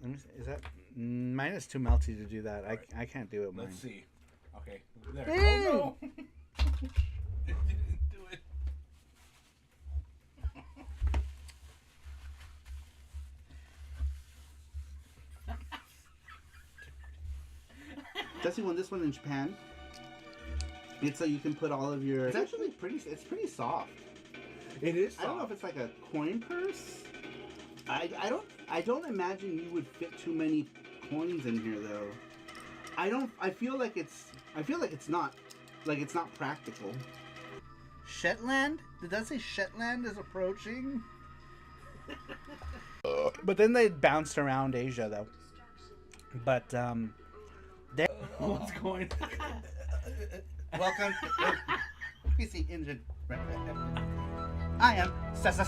Let me see. Is that mine is too melty to do that? Right. I can't do it. Mine. Let's see. Okay. There. Hey! Oh no! It didn't do it. Jesse won this one in Japan. It's so you can put all of your. It's actually pretty. It's pretty soft. It is. I don't know if it's like a coin purse. I don't imagine you would fit too many coins in here though. I feel like it's not practical. Shetland? Did that say Shetland is approaching? But then they bounced around Asia though. But What's going on? welcome to PC Engine. I am Saru.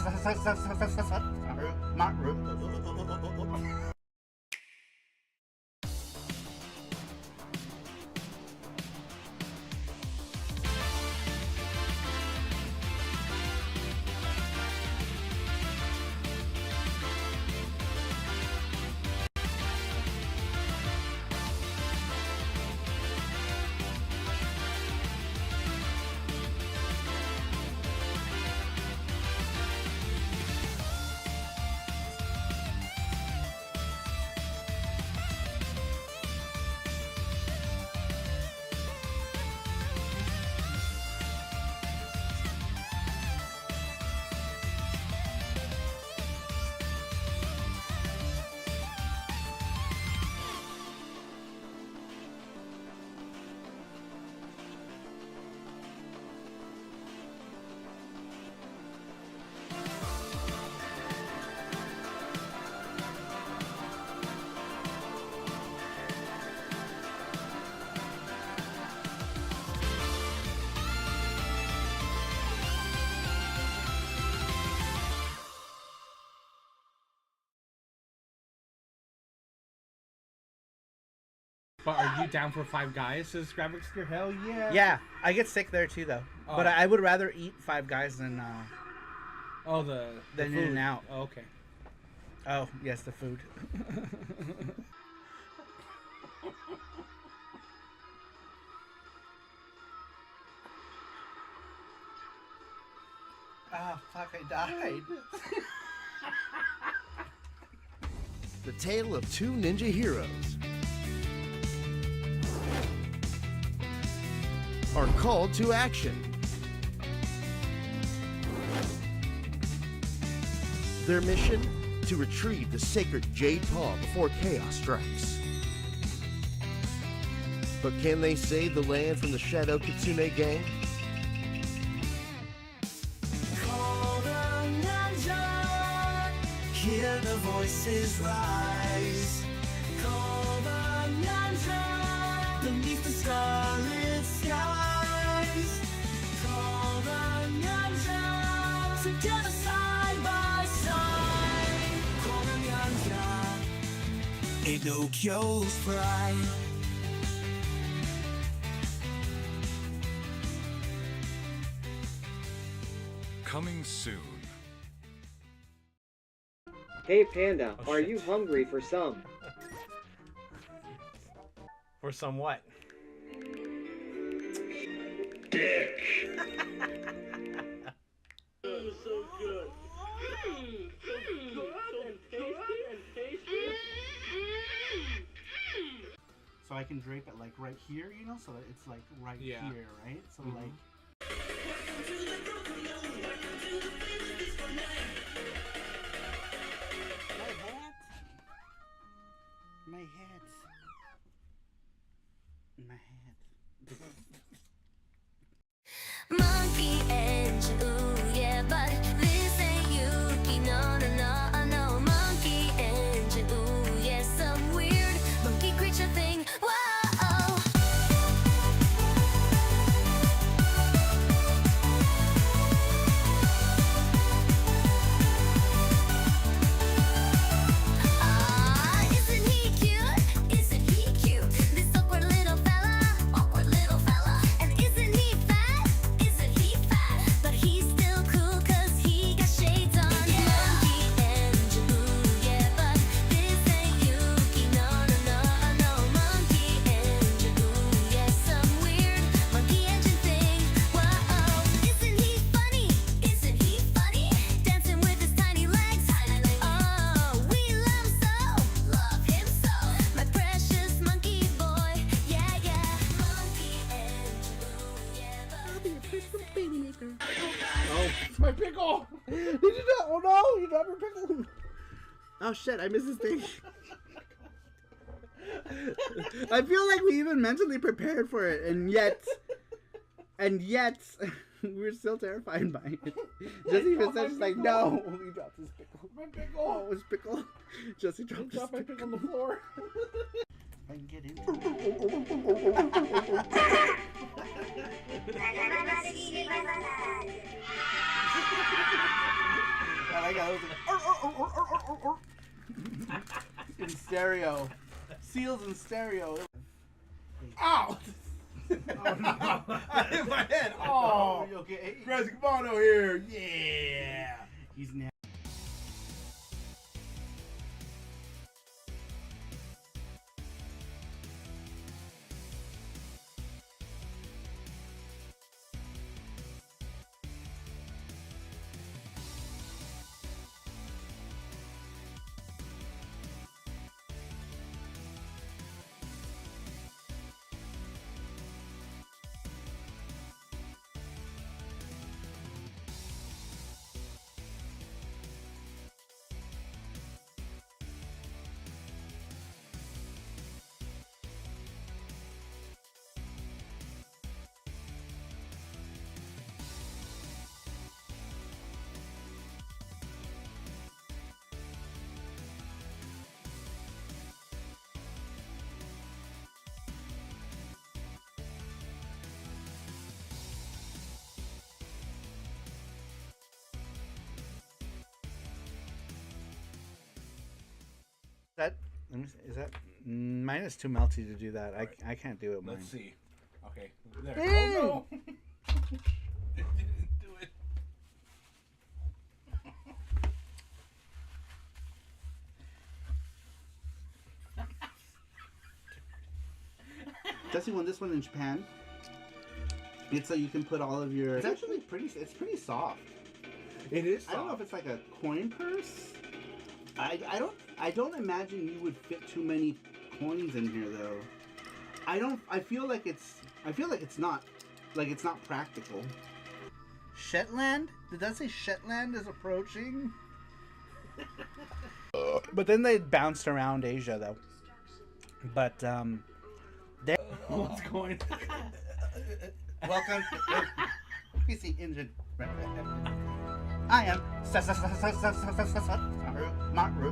But are you down for Five Guys as graphics? Hell yeah. Yeah, I get sick there too though. Oh. But I would rather eat Five Guys than the than food. In-N-Out. Oh, okay. Oh yes, the food. Ah, fuck! I died. The tale of two ninja heroes. Are called to action. Their mission? To retrieve the sacred Jade Paw before chaos strikes. But can they save the land from the Shadow Kitsune gang? Call the ninja, hear the voices rise. Call the ninja, beneath the starlit skies. Call the ninja, together side by side. Call the ninja, Pinocchio's pride. Coming soon. Hey Panda, Oh, are shit. you hungry for some? For some what? So I can drape it like right here, you know, so that it's like right Yeah. here, right? So like. My hat. My hat. Monkey engine, ooh yeah, but this ain't Yuki, no, no, no, no. Monkey engine, ooh yeah, some weird monkey creature thing. Whoa. Ah, isn't he cute? Isn't he cute? This awkward little fella, awkward little fella. Oh, My pickle! did you not? Oh no, you dropped your pickle. Oh shit, I missed this thing. I feel like we even mentally prepared for it, and yet, we're still terrified by it. Jesse even said, she's like, no, he dropped his pickle. My pickle! Oh, his pickle. Jesse dropped his Drop my pickle. pickle on the floor. I can get into it. I like how it was like, in stereo. Seals in stereo. Ow! Oh no! I hit my head. Oh, you okay? Crazy Komodo here. Yeah. He's now. Is that mine is too melty to do that. Right. I can't do it. Mine. Let's see. Okay, there. Dang! Oh no! It didn't do it. Jesse won this one in Japan. It's so you can put all of your. It's actually pretty. It's pretty soft. It is. I don't know if it's like a coin purse. I don't imagine you would fit too many coins in here though. I feel like it's not practical. Shetland? Did that say Shetland is approaching? But then they bounced around Asia though. But they What's going on? welcome. PC engine. I am Maru.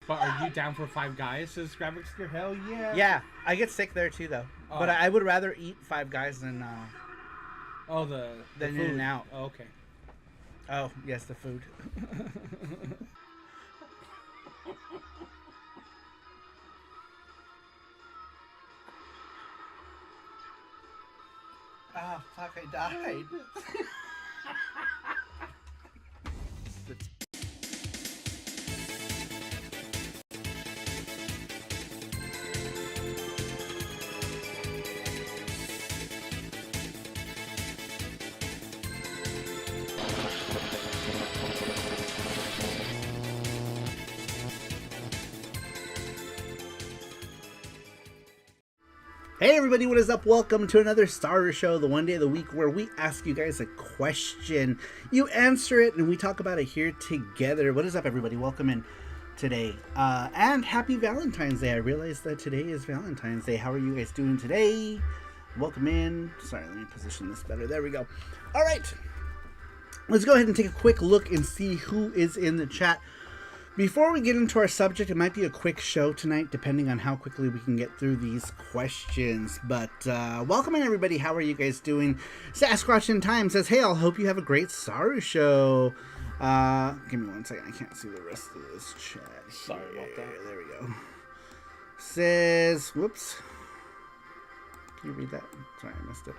But are you down for Five Guys? Says Graphics Gear. Hell yeah. Yeah, I get sick there too though. Oh. But I would rather eat Five Guys than the than food. In-N-Out. Oh, okay. Oh yes, the food. Ah, fuck! I died. Hey everybody, what is up? Welcome to another SaruShow, the one day of the week where we ask you guys a question, you answer it, and we talk about it here together. What is up everybody? Welcome in today. And happy Valentine's Day. I realized that today is Valentine's Day. How are you guys doing today? Welcome in. Sorry, let me position this better. There we go. Alright. Let's go ahead and take a quick look and see who is in the chat. Before we get into our subject, it might be a quick show tonight, depending on how quickly we can get through these questions. But welcome in, everybody. How are you guys doing? Sasquatch in Time says, hey, I'll hope you have a great Saru show. Give me one second. I can't see the rest of this chat. Sorry about that. There we go. Says, whoops. Can you read that? Sorry, I missed it.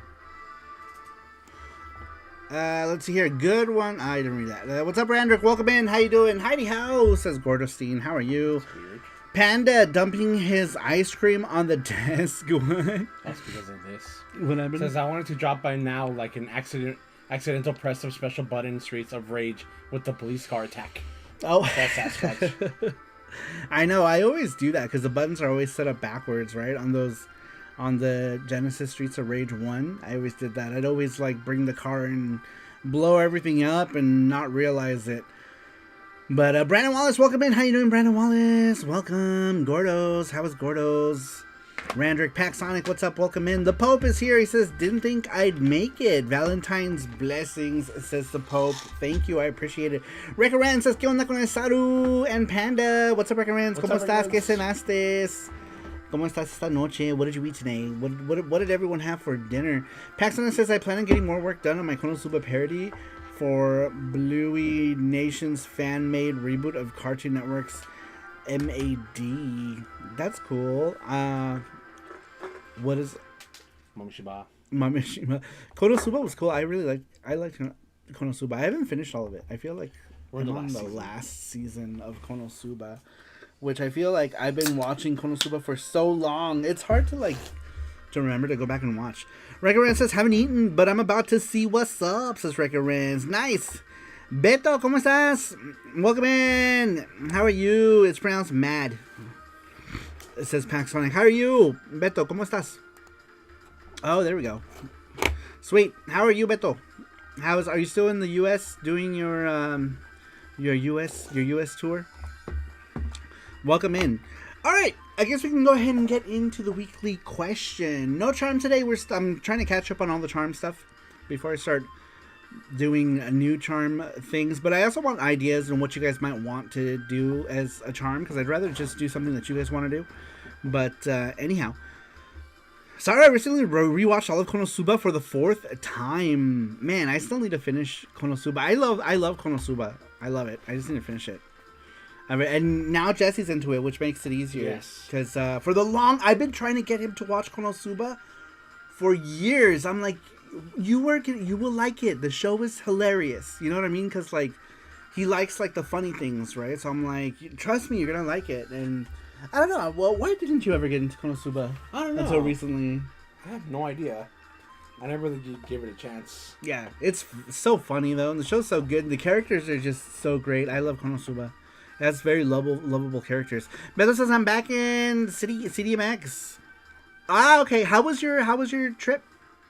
Let's see here. Good one. I didn't read that. What's up, Randrick? Welcome in. How you doing? Heidi How, says Gordostein. How are you? Panda dumping his ice cream on the desk. What? That's because of this. What happened? Says I wanted to drop by now like an accidental press of special button Streets of Rage with the police car attack. Oh. That's Sasquatch. I know. I always do that because the buttons are always set up backwards, right? On the Genesis Streets of Rage 1, I always did that. I'd always like bring the car and blow everything up and not realize it. But Brandon Wallace, welcome in. How you doing, Brandon Wallace? Welcome. Gordos, how is Gordos? Randrick Paxonic, what's up? Welcome in. The Pope is here. He says, didn't think I'd make it. Valentine's blessings, says the Pope. Thank you, I appreciate it. Recaran says, ¿Qué onda con el Saru and Panda? What's up, Recaran? ¿Cómo estás? ¿Qué cenaste? ¿Cómo estás esta noche? What did you eat today? What did everyone have for dinner? Paxton says, I plan on getting more work done on my Konosuba parody for Bluey Nation's fan-made reboot of Cartoon Network's MAD. That's cool. What is... Mamishima. Konosuba was cool. I liked Konosuba. I haven't finished all of it. I feel like We're on the last season of Konosuba. Which I feel like I've been watching Konosuba for so long. It's hard to remember to go back and watch. Recaran says, haven't eaten, but I'm about to see what's up, says Recaran. Nice. Beto, ¿cómo estás? Welcome in. How are you? It's pronounced mad. It says Paxonic. How are you? Beto, ¿cómo estás? Oh, there we go. Sweet. How are you, Beto? Are you still in the US doing your US tour? Welcome in. Alright, I guess we can go ahead and get into the weekly question. No charm today. I'm trying to catch up on all the charm stuff before I start doing new charm things. But I also want ideas on what you guys might want to do as a charm, because I'd rather just do something that you guys want to do. But anyhow. Sorry, I recently rewatched all of Konosuba for the 4th time. Man, I still need to finish Konosuba. I love Konosuba. I love it. I just need to finish it. And now Jesse's into it, which makes it easier. Yes. Because I've been trying to get him to watch Konosuba for years. I'm like, you will like it. The show is hilarious. You know what I mean? Because he likes the funny things, right? So I'm like, trust me, you're gonna like it. And I don't know. Well, why didn't you ever get into Konosuba? I don't know. Until recently. I have no idea. I never really gave it a chance. Yeah, it's so funny though, and the show's so good. The characters are just so great. I love Konosuba. That's very lovable characters. Beto says, I'm back in CDMX. Ah, okay. How was your trip?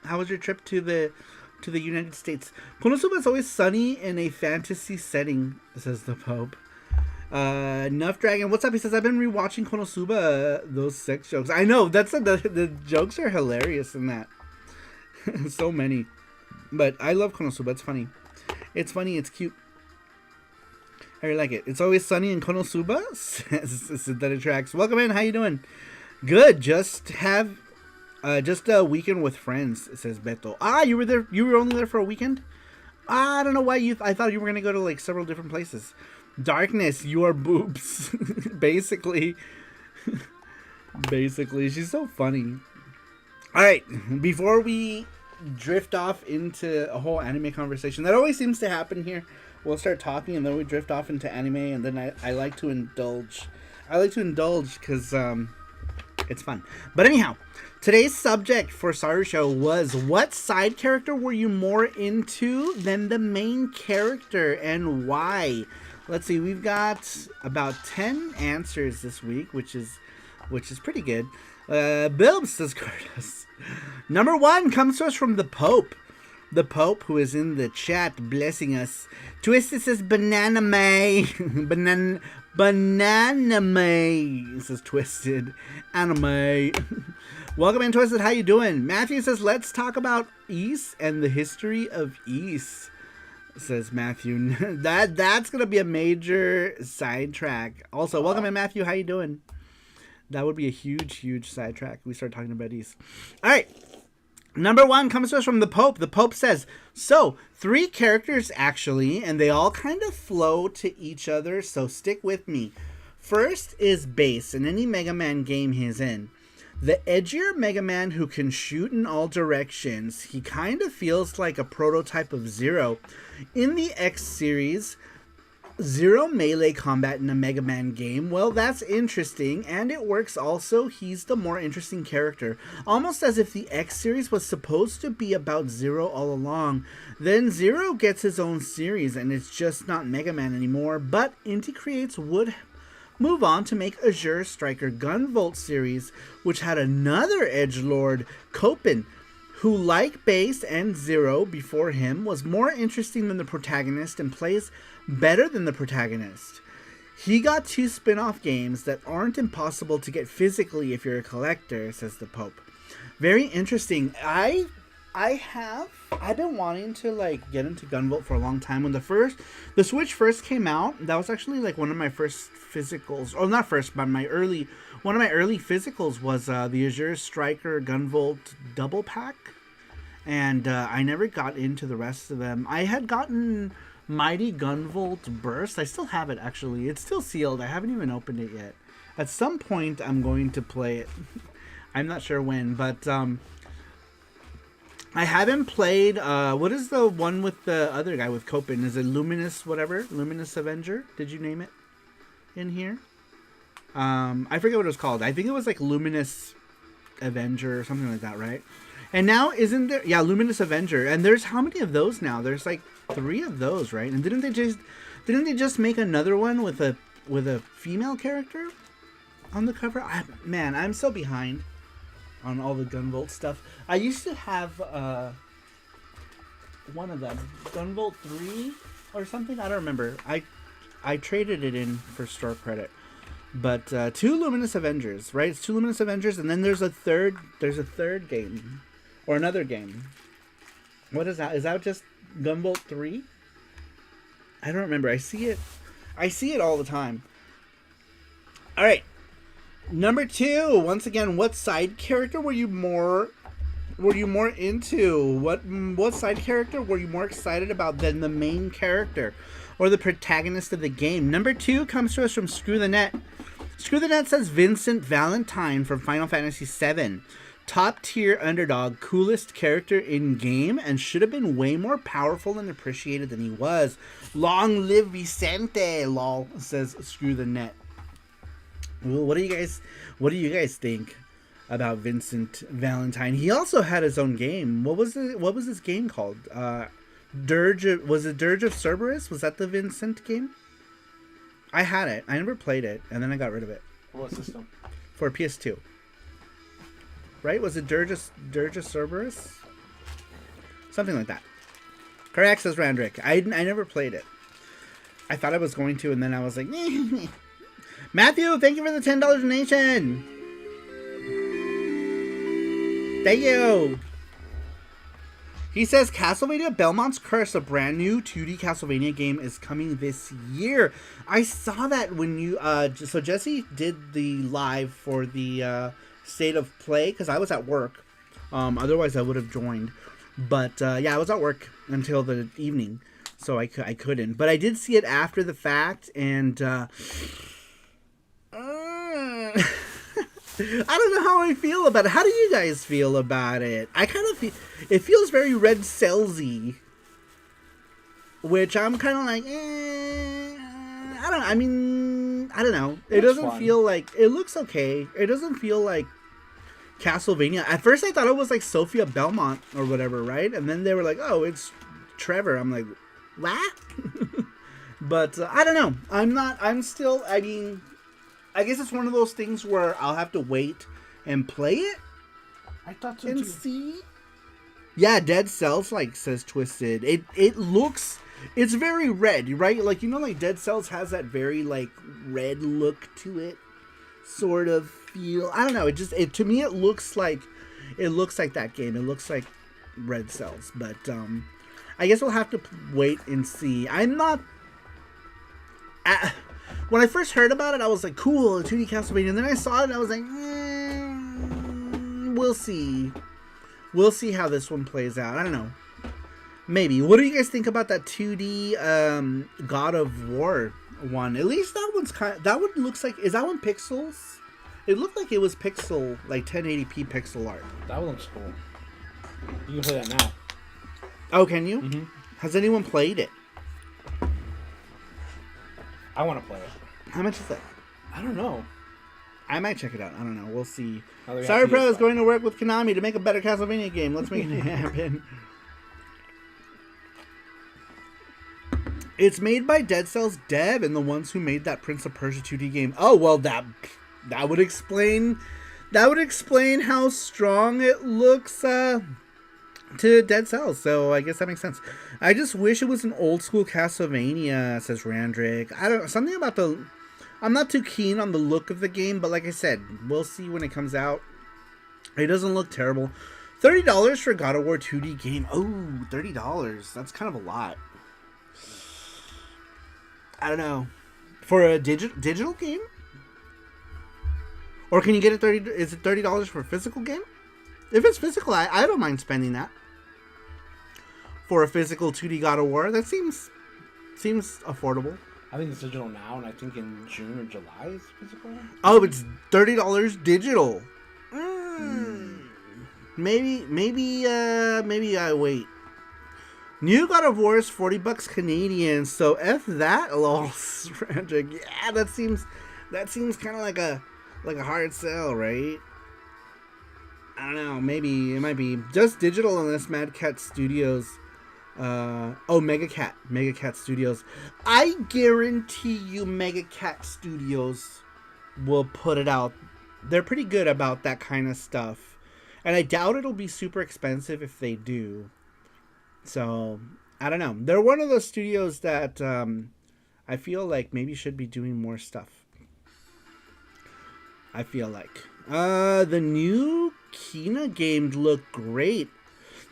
How was your trip to the United States? Konosuba is always sunny in a fantasy setting, says the Pope. Nuff Dragon, what's up? He says, I've been rewatching Konosuba. Those sex jokes. I know, the jokes are hilarious in that. So many. But I love Konosuba. It's funny. It's funny. It's cute. I really like it. It's always sunny in Konosuba, says Synthetic Tracks. Welcome in. How you doing? Good. Just a weekend with friends, says Beto. Ah, you were there. You were only there for a weekend? I don't know why I thought you were gonna go to several different places. Darkness, your boobs. Basically, she's so funny. All right, before we drift off into a whole anime conversation, that always seems to happen here. We'll start talking and then we drift off into anime, and then I like to indulge. I like to indulge because it's fun. But anyhow, today's subject for SaruShow was, what side character were you more into than the main character and why? Let's see, we've got about 10 answers this week, which is pretty good. Bilb, says Curtis. Number 1 comes to us from the Pope. The Pope, who is in the chat blessing us. Twisted says banana may. Banana may, says Twisted. Anime. Welcome in, Twisted. How you doing? Matthew says, let's talk about Ys and the history of Ys, says Matthew. That's going to be a major sidetrack. Also, welcome in, Matthew. How you doing? That would be a huge, huge sidetrack. We start talking about Ys. All right. Number 1 comes to us from the Pope. The Pope says, so 3 characters actually, and they all kind of flow to each other, so stick with me. First is Bass in any Mega Man game he's in. The edgier Mega Man who can shoot in all directions. He kind of feels like a prototype of Zero. In the X series, Zero melee combat in a Mega Man game, well, that's interesting, and it works also. He's the more interesting character. Almost as if the X series was supposed to be about Zero all along. Then Zero gets his own series, and it's just not Mega Man anymore, but Inti Creates would move on to make Azure Striker Gunvolt series, which had another edgelord, Copen, who, like Bass and Zero before him, was more interesting than the protagonist and plays better than the protagonist. He got 2 spin-off games that aren't impossible to get physically if you're a collector, says the Pope. Very interesting. I've been wanting to like get into Gunvolt for a long time. When the Switch first came out, that was actually like one of my first physicals, or not first, but one of my early physicals was the Azure Striker Gunvolt double pack, and I never got into the rest of them. I had gotten Mighty Gunvolt Burst. I still have it, actually. It's still sealed. I haven't even opened it yet. At some point, I'm going to play it. I'm not sure when, but I haven't played, what is the one with the other guy with Copen? Is it Luminous whatever? Luminous Avenger? Did you name it in here? I forget what it was called. I think it was like Luminous Avenger or something like that, right? And now, isn't there... Yeah, Luminous Avenger. And there's how many of those now? There's like 3 of those, right? And didn't they just make another one with a female character on the cover? Man, I'm so behind on all the Gunvolt stuff. I used to have one of them, Gunvolt 3 or something. I don't remember. I traded it in for store credit. But 2 Luminous Avengers, right? It's 2 Luminous Avengers, and then there's a third game. Or another game. What is that? Is that just Gunvolt 3? I don't remember. I see it all the time. Alright. Number 2. Once again, what side character were you more into? What side character were you more excited about than the main character or the protagonist of the game? Number 2 comes to us from Screw the Net. Screw the Net says Vincent Valentine from Final Fantasy VII. Top tier underdog, coolest character in game, and should have been way more powerful and appreciated than he was. Long live Vicente, lol, says Screw the Net. Well, what do you guys think about Vincent Valentine? He also had his own game. What was his game called? Was it Dirge of Cerberus? Was that the Vincent game? I had it. I never played it, and then I got rid of it. What system? For PS2. Right? Was it Dirge of Cerberus? Something like that. Correct, says Randrick. I never played it. I thought I was going to, and then I was like, Matthew, thank you for the $10 donation. Thank you. He says Castlevania Belmont's Curse, a brand new 2D Castlevania game, is coming this year. I saw that when you so Jesse did the live for the State of Play because I was at work. Otherwise I would have joined. But yeah, I was at work until the evening, so I couldn't. But I did see it after the fact, and I don't know how I feel about it. How do you guys feel about it? I kind of feel it feels very Red Cell-y, which I'm kind of like, I don't know. It doesn't feel like, it looks okay. It doesn't feel like Castlevania. At first I thought it was like Sophia Belmont or whatever, right? And then they were like, oh, it's Trevor. I'm like, what? But I don't know. I guess it's one of those things where I'll have to wait and play it I thought so and too. see. Yeah, Dead Cells says Twisted. It looks, it's very red, right? Like, you know, like Dead Cells has that very like red look to it, sort of feel. I don't know. It to me it looks like that game. It looks like Red Cells, but I guess we'll have to wait and see. I'm not. When I first heard about it, I was like, cool, a 2D Castlevania. And then I saw it and I was like, we'll see. We'll see how this one plays out. I don't know. Maybe. What do you guys think about that 2D God of War one? At least that one's that one looks like, is that one pixels? It looked like it was pixel, like 1080p pixel art. That one looks cool. You can play that now. Oh, can you? Mm-hmm. Has anyone played it? I want to play it. How much is that? I don't know. I might check it out. I don't know. We'll see. Oh, Saru Pro is going to work with Konami to make a better Castlevania game. Let's make it happen. It's made by Dead Cells Dev and the ones who made that Prince of Persia 2D game. Oh, well, that would explain how strong it looks to Dead Cells. So I guess that makes sense. I just wish it was an old school Castlevania, says Randrick. I don't know, something about I'm not too keen on the look of the game, but like I said, we'll see when it comes out. It doesn't look terrible. $30 for God of War 2D game. Oh, $30. That's kind of a lot. I don't know. For a digital game? Or can you get it is it $30 for a physical game? If it's physical, I don't mind spending that. For a physical 2D God of War, that seems affordable. I think it's digital now, and I think in June or July it's physical. Oh, it's $30 digital. Maybe I wait. New God of War is $40 Canadian, so F that, lol. Yeah, that seems kind of like a hard sell, right? I don't know. Maybe it might be just digital unless Mad Cat Studios. Mega Cat Studios. I guarantee you Mega Cat Studios will put it out. They're pretty good about that kind of stuff. And I doubt it'll be super expensive if they do. So, I don't know. They're one of those studios that I feel like maybe should be doing more stuff. I feel like. The new Kena game looked great.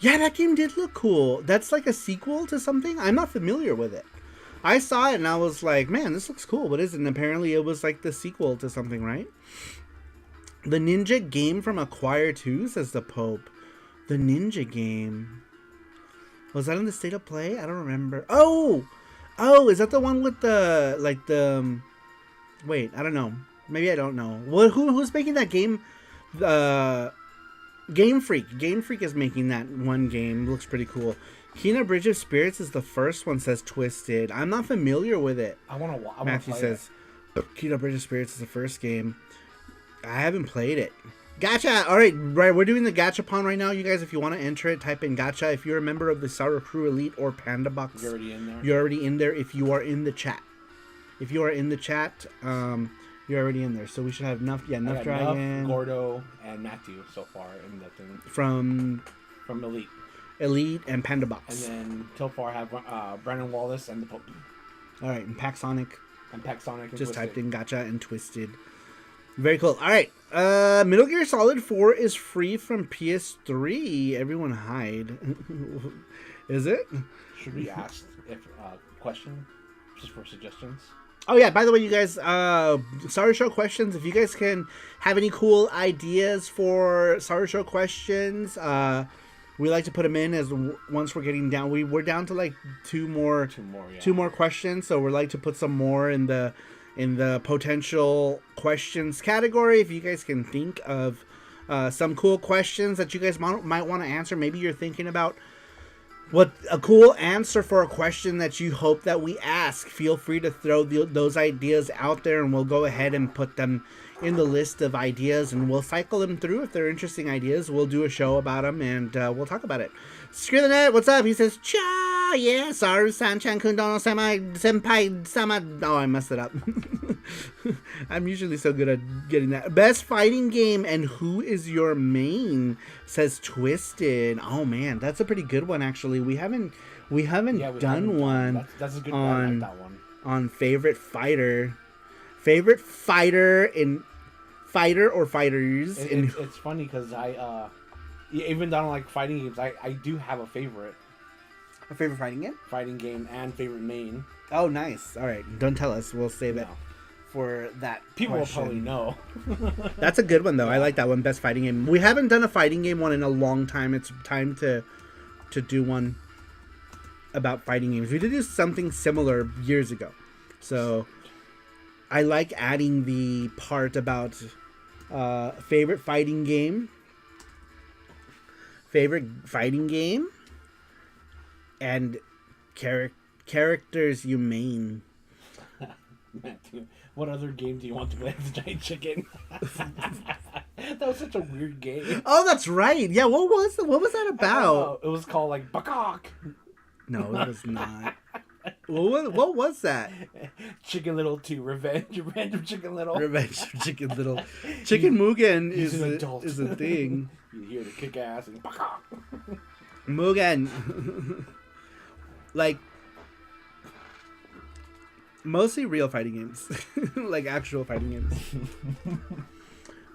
Yeah, that game did look cool. That's like a sequel to something? I'm not familiar with it. I saw it and I was like, man, this looks cool. What is it? And apparently it was like the sequel to something, right? The Ninja game from Acquire 2, says the Pope. The Ninja game. Was that in the State of Play? I don't remember. Oh, is that the one with the, like the, wait, I don't know. Maybe I don't know. Well, who's making that game? Game Freak. Game Freak is making that one game. Looks pretty cool. Kena Bridge of Spirits is the first one, says Twisted. I'm not familiar with it. Matthew says Kena Bridge of Spirits is the first game. I haven't played it. Gacha! Alright, we're doing the Gachapon right now. You guys, if you want to enter it, type in Gacha. If you're a member of the Saru Crew Elite or Panda Box, you're already in there. You're already in there if you are in the chat. If you are in the chat, you're already in there. So we should have enough Dragon, Nuff, Gordo, and Matthew so far in the thing. From Elite and Panda Box. And then so far have Brandon Wallace and the Pope. Alright, and Paxonic. Just typed in Gacha and Twisted. Very cool. Alright. Metal Gear Solid 4 is free from PS3. Everyone hide. Is it? Should we ask if question just for suggestions? Oh yeah, by the way, you guys, SaruShow questions. If you guys can have any cool ideas for SaruShow questions, we like to put them in as once we're getting down. We're down to like two more questions, so we'd like to put some more in the potential questions category. If you guys can think of some cool questions that you guys might want to answer, maybe you're thinking about what a cool answer for a question that you hope that we ask, feel free to throw those ideas out there and we'll go ahead and put them in the list of ideas and we'll cycle them through. If they're interesting ideas, we'll do a show about them and we'll talk about it. Screw the Net, what's up? He says, cha! yeah, Saru Sanchan Kundono Senpai Sama. Oh, I messed it up. I'm usually so good at getting that. Best fighting game and who is your main? Says Twisted. Oh man, that's a pretty good one actually. We haven't done one. That's a good on, one. I like that one. On favorite fighter. Favorite fighter in fighter or fighters. It's funny because even though I don't like fighting games, I do have a favorite. A favorite fighting game? Fighting game and favorite main. Oh, nice. All right. Don't tell us. We'll save it for that People question. will probably know. That's a good one, though. I like that one. Best fighting game. We haven't done a fighting game one in a long time. It's time to do one about fighting games. We did do something similar years ago. So I like adding the part about favorite fighting game. Favorite fighting game. And characters you main. Matthew, what other game do you want to play as a giant chicken? That was such a weird game. Oh, that's right. Yeah, what was that about? It was called like Bakok. No, it was not. What was that? Chicken Little 2, Revenge of Chicken Little. Revenge of Chicken Little. Chicken Mugen He's is an a adult. thing. You hear the kick ass and Bakok. Mugen. Like, mostly real fighting games. Like actual fighting games.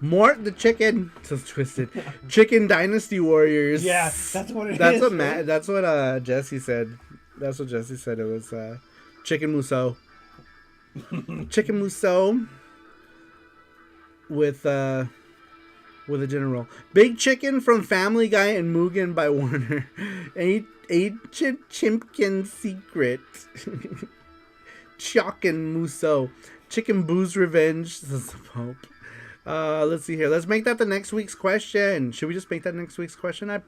Mort the Chicken. So twisted. Chicken Dynasty Warriors. Yeah, that's what it that's is. That's what Jesse said. That's what Jesse said. It was Chicken Muso. Chicken Muso with a general. Big Chicken from Family Guy and Mugen by Warner. Ancient Chimpkin Secret. Chocken Muso. Chicken Boo's Revenge. This is the Pope. Let's see here. Let's make that the next week's question. Should we just make that next week's question? I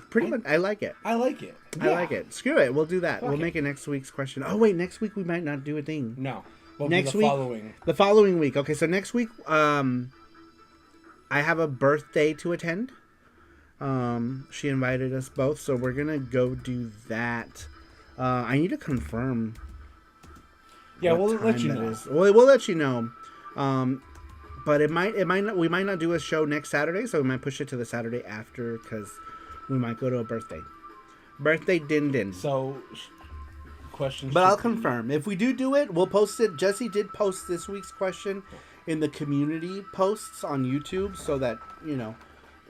pretty much I like it. I like it. I like it. Screw it. We'll do that. We'll Okay. make it next week's question. Oh wait, next week we might not do a thing. No. We'll Next do week. following. The following week. Okay, so next week I have a birthday to attend. She invited us both, so we're gonna go do that. I need to confirm. Yeah, what we'll let time you that know. is. Well, we'll let you know. But it might not. We might not do a show next Saturday, so we might push it to the Saturday after because we might go to a birthday. Birthday din din. So, questions. But I'll confirm. If we do it, we'll post it. Jesse did post this week's question in the community posts on YouTube so that,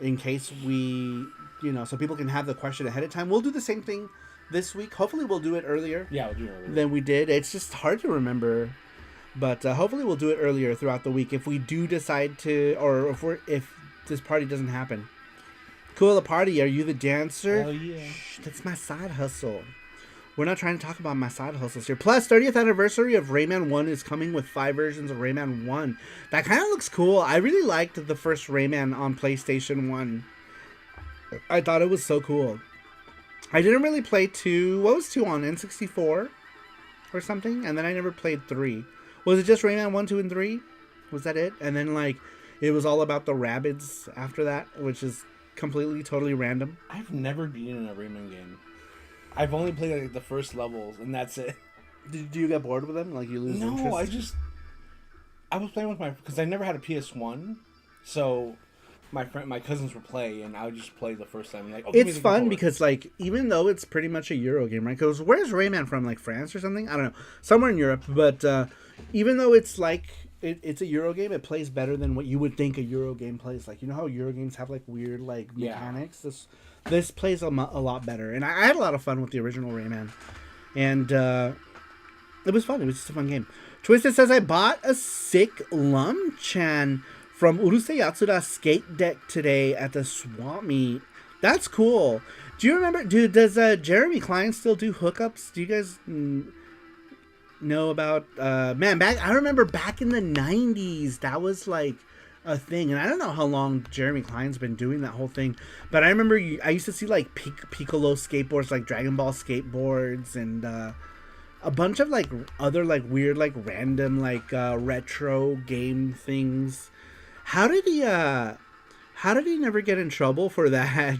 in case we, so people can have the question ahead of time. We'll do the same thing this week. Hopefully we'll do it earlier Yeah, we'll do it earlier. than we did. It's just hard to remember. But hopefully we'll do it earlier throughout the week if we do decide to, or if this party doesn't happen. Cool, the party. Are you the dancer? Oh, yeah. Shh, that's my side hustle. We're not trying to talk about my side hustles here. Plus, 30th anniversary of Rayman 1 is coming with 5 versions of Rayman 1. That kind of looks cool. I really liked the first Rayman on PlayStation 1. I thought it was so cool. I didn't really play 2. What was 2 on? N64? Or something? And then I never played 3. Was it just Rayman 1, 2, and 3? Was that it? And then, it was all about the Rabbids after that, which is completely, totally random. I've never been in a Rayman game. I've only played the first levels, and that's it. Do you get bored with them? Like you lose interest? No, I was playing with because I never had a PS1, so my cousins would play, and I would just play the first time. Like, it's fun because even though it's pretty much a Euro game, right? Because where's Rayman from? Like France or something? I don't know, somewhere in Europe. But even though it's it's a Euro game, it plays better than what you would think a Euro game plays. Like, you know how Euro games have weird mechanics. Yeah. This plays a lot better, and I had a lot of fun with the original Rayman, and it was fun. It was just a fun game. Twisted says I bought a sick Lumchan from Urusei Yatsuda skate deck today at the swap meet. That's cool. Do you remember? Dude, does Jeremy Klein still do hookups? Do you guys know about? I remember back in the 90s, that was a thing, and I don't know how long Jeremy Klein's been doing that whole thing, but I remember I used to see Piccolo skateboards, Dragon Ball skateboards, and a bunch of other weird random retro game things. How did he never get in trouble for that?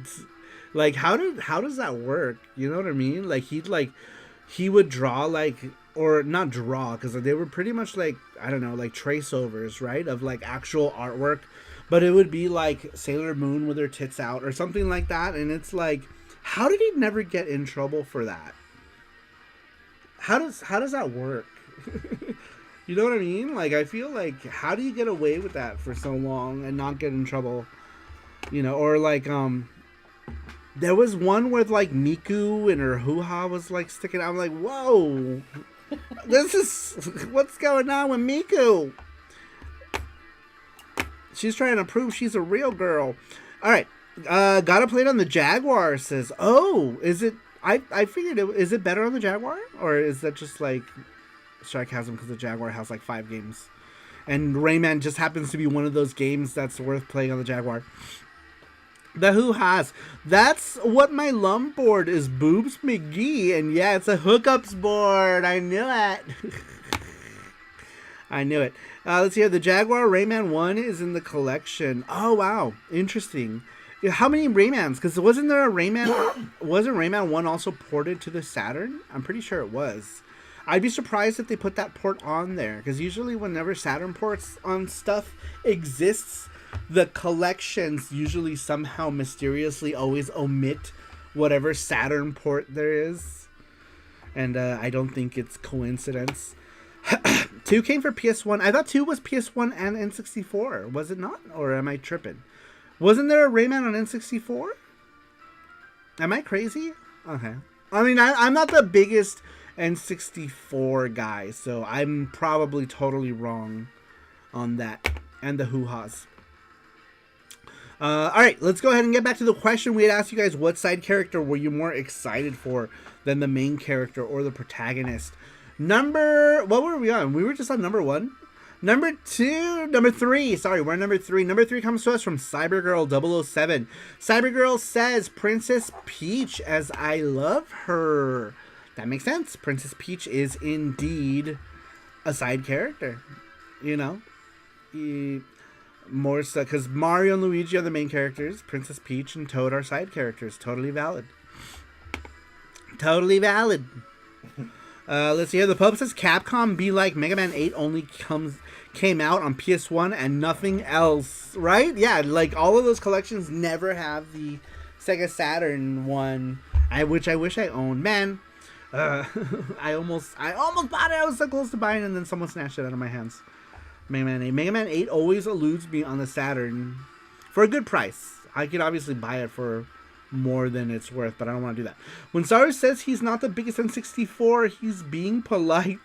Like, how does that work? You know what I mean? Like, he would draw, like, or not draw, because they were pretty much like, I don't know, like trace overs, right? Of like actual artwork. But it would be like Sailor Moon with her tits out or something like that. And it's like, how did he never get in trouble for that? How does that work? You know what I mean? Like, I feel like, how do you get away with that for so long and not get in trouble? You know, or like, there was one with like Miku and her hoo-ha was like sticking out. I'm like, whoa, this is, what's going on with Miku? She's trying to prove she's a real girl. All right. Gotta play it on the Jaguar, says. Oh, is it? I figured it. Is it better on the Jaguar? Or is that just like sarcasm because the Jaguar has like 5 games? And Rayman just happens to be one of those games that's worth playing on the Jaguar. The Who Has. That's what my lump board is, Boobs McGee. And yeah, it's a hookups board. I knew it. I knew it. Let's see here. The Jaguar Rayman 1 is in the collection. Oh, wow. Interesting. How many Raymans? Because wasn't there a Rayman? Wasn't Rayman 1 also ported to the Saturn? I'm pretty sure it was. I'd be surprised if they put that port on there. Because usually whenever Saturn ports on stuff exists, the collections usually somehow mysteriously always omit whatever Saturn port there is. And I don't think it's coincidence. 2 came for PS1. I thought 2 was PS1 and N64. Was it not? Or am I tripping? Wasn't there a Rayman on N64? Am I crazy? Okay. I mean, I'm not the biggest N64 guy, so I'm probably totally wrong on that. And the hoo-has. Alright, let's go ahead and get back to the question. We had asked you guys, what side character were you more excited for than the main character or the protagonist? What were we on? We were just on number 1. Number 3. Sorry, we're on number 3. Number 3 comes to us from Cybergirl007. Cybergirl says, Princess Peach, as I love her. That makes sense. Princess Peach is indeed a side character. You know? More so, because Mario and Luigi are the main characters. Princess Peach and Toad are side characters. Totally valid. Totally valid. Let's see here. The pub says Capcom be like Mega Man 8 only came out on PS1 and nothing else, right? Yeah, like all of those collections never have the Sega Saturn one, which I wish I owned. Man, I almost bought it. I was so close to buying it, and then someone snatched it out of my hands. Mega Man 8. Mega Man 8 always eludes me on the Saturn for a good price. I could obviously buy it for more than it's worth, but I don't want to do that. When Saru says he's not the biggest N64, he's being polite.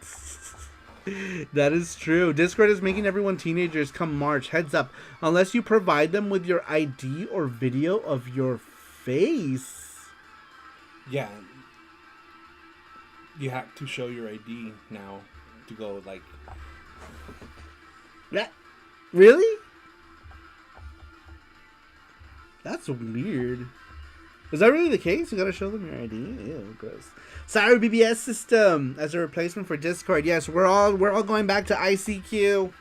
That is true. Discord is making everyone teenagers come March. Heads up. Unless you provide them with your ID or video of your face. Yeah. You have to show your ID now to go, like... Yeah. Really? That's weird. Is that really the case? You gotta show them your ID? Ew, gross. Saru BBS system as a replacement for Discord. Yes, we're all going back to ICQ.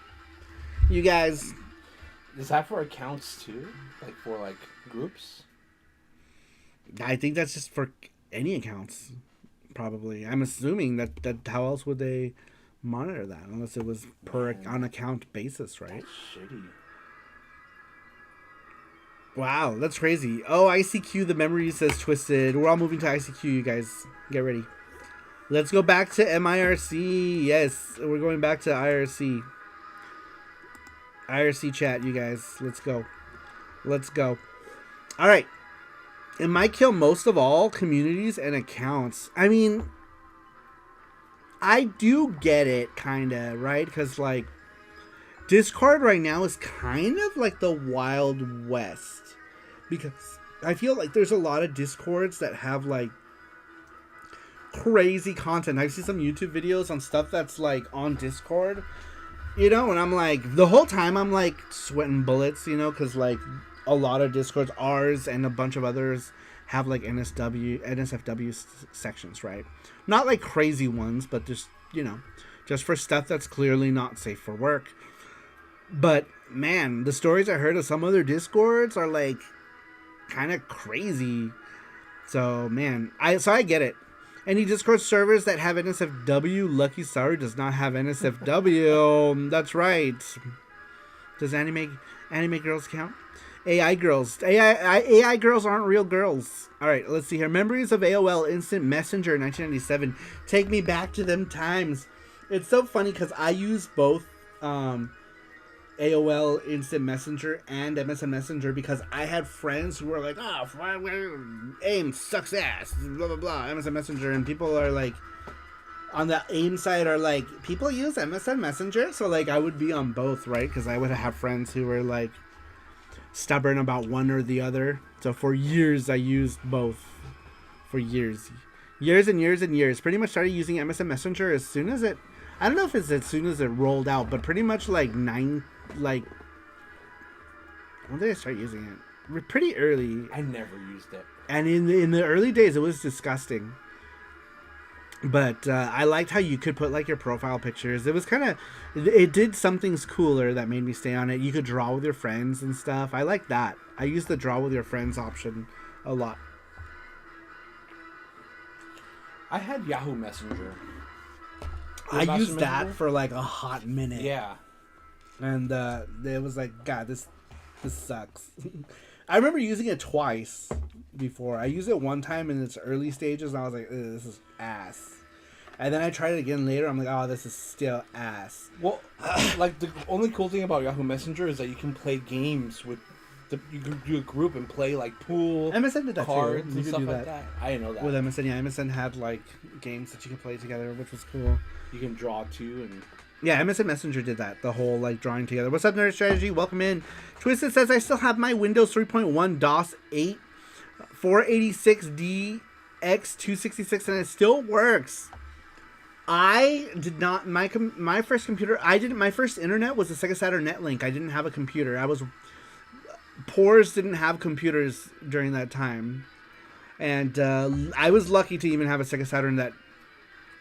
You guys. Is that for accounts too? Like for like groups? I think that's just for any accounts. Probably. I'm assuming that how else would they monitor that unless it was per on account basis, right? That's shitty. Wow, that's crazy. Oh, ICQ, the memory says twisted. We're all moving to ICQ, you guys. Get ready. Let's go back to MIRC. Yes, we're going back to IRC. IRC chat, you guys. Let's go. Let's go. All right. It might kill most of all communities and accounts. I mean, I do get it, kind of, right? Because, like, Discord right now is kind of like the Wild West. Because I feel like there's a lot of Discords that have, like, crazy content. I've seen some YouTube videos on stuff that's, like, on Discord, you know? And I'm like, the whole time I'm, like, sweating bullets, you know? Because, like, a lot of Discords, ours and a bunch of others, have, like, NSFW sections, right? Not, like, crazy ones, but just, you know, just for stuff that's clearly not safe for work. But, man, the stories I heard of some other Discords are, like, kind of crazy. So man, I get it. Any Discord servers that have NSFW, Lucky Saru does not have NSFW. That's right. Does anime girls count? AI girls. AI girls aren't real girls. All right, let's see here. Memories of AOL Instant Messenger 1997. Take me back to them times. It's so funny because I use both AOL Instant Messenger and MSN Messenger because I had friends who were like, AIM sucks ass, blah, blah, blah, MSN Messenger. And people are like, on the AIM side are like, people use MSN Messenger? So, like, I would be on both, right? Because I would have friends who were, like, stubborn about one or the other. So, for years, I used both. For years. Years and years and years. Pretty much started using MSN Messenger as soon as it... I don't know if it's as soon as it rolled out, but pretty much, like, when did I start using it? Pretty early. I never used it. And in the early days, it was disgusting. But I liked how you could put like your profile pictures. It was kind of, it did some things cooler that made me stay on it. You could draw with your friends and stuff. I like that. I used the draw with your friends option a lot. I had Yahoo Messenger. I used that for like a hot minute. Yeah. And it was like, God, this sucks. I remember using it twice before. I used it one time in its early stages, and I was like, this is ass. And then I tried it again later. I'm like, oh, this is still ass. Well, like the only cool thing about Yahoo Messenger is that you can play games with. You can do a group and play like pool, MSN did that cards, too. and stuff like that. I didn't know that. With MSN, yeah, MSN had like games that you could play together, which was cool. You can draw too, and yeah, MSN Messenger did that. The whole like drawing together. What's up, Nerd Strategy? Welcome in. Twisted says I still have my Windows 3.1 DOS 8 486D X266 and it still works. I did not my first computer. My first internet was a Sega Saturn Netlink. I didn't have a computer. Poors didn't have computers during that time, and I was lucky to even have a Sega Saturn that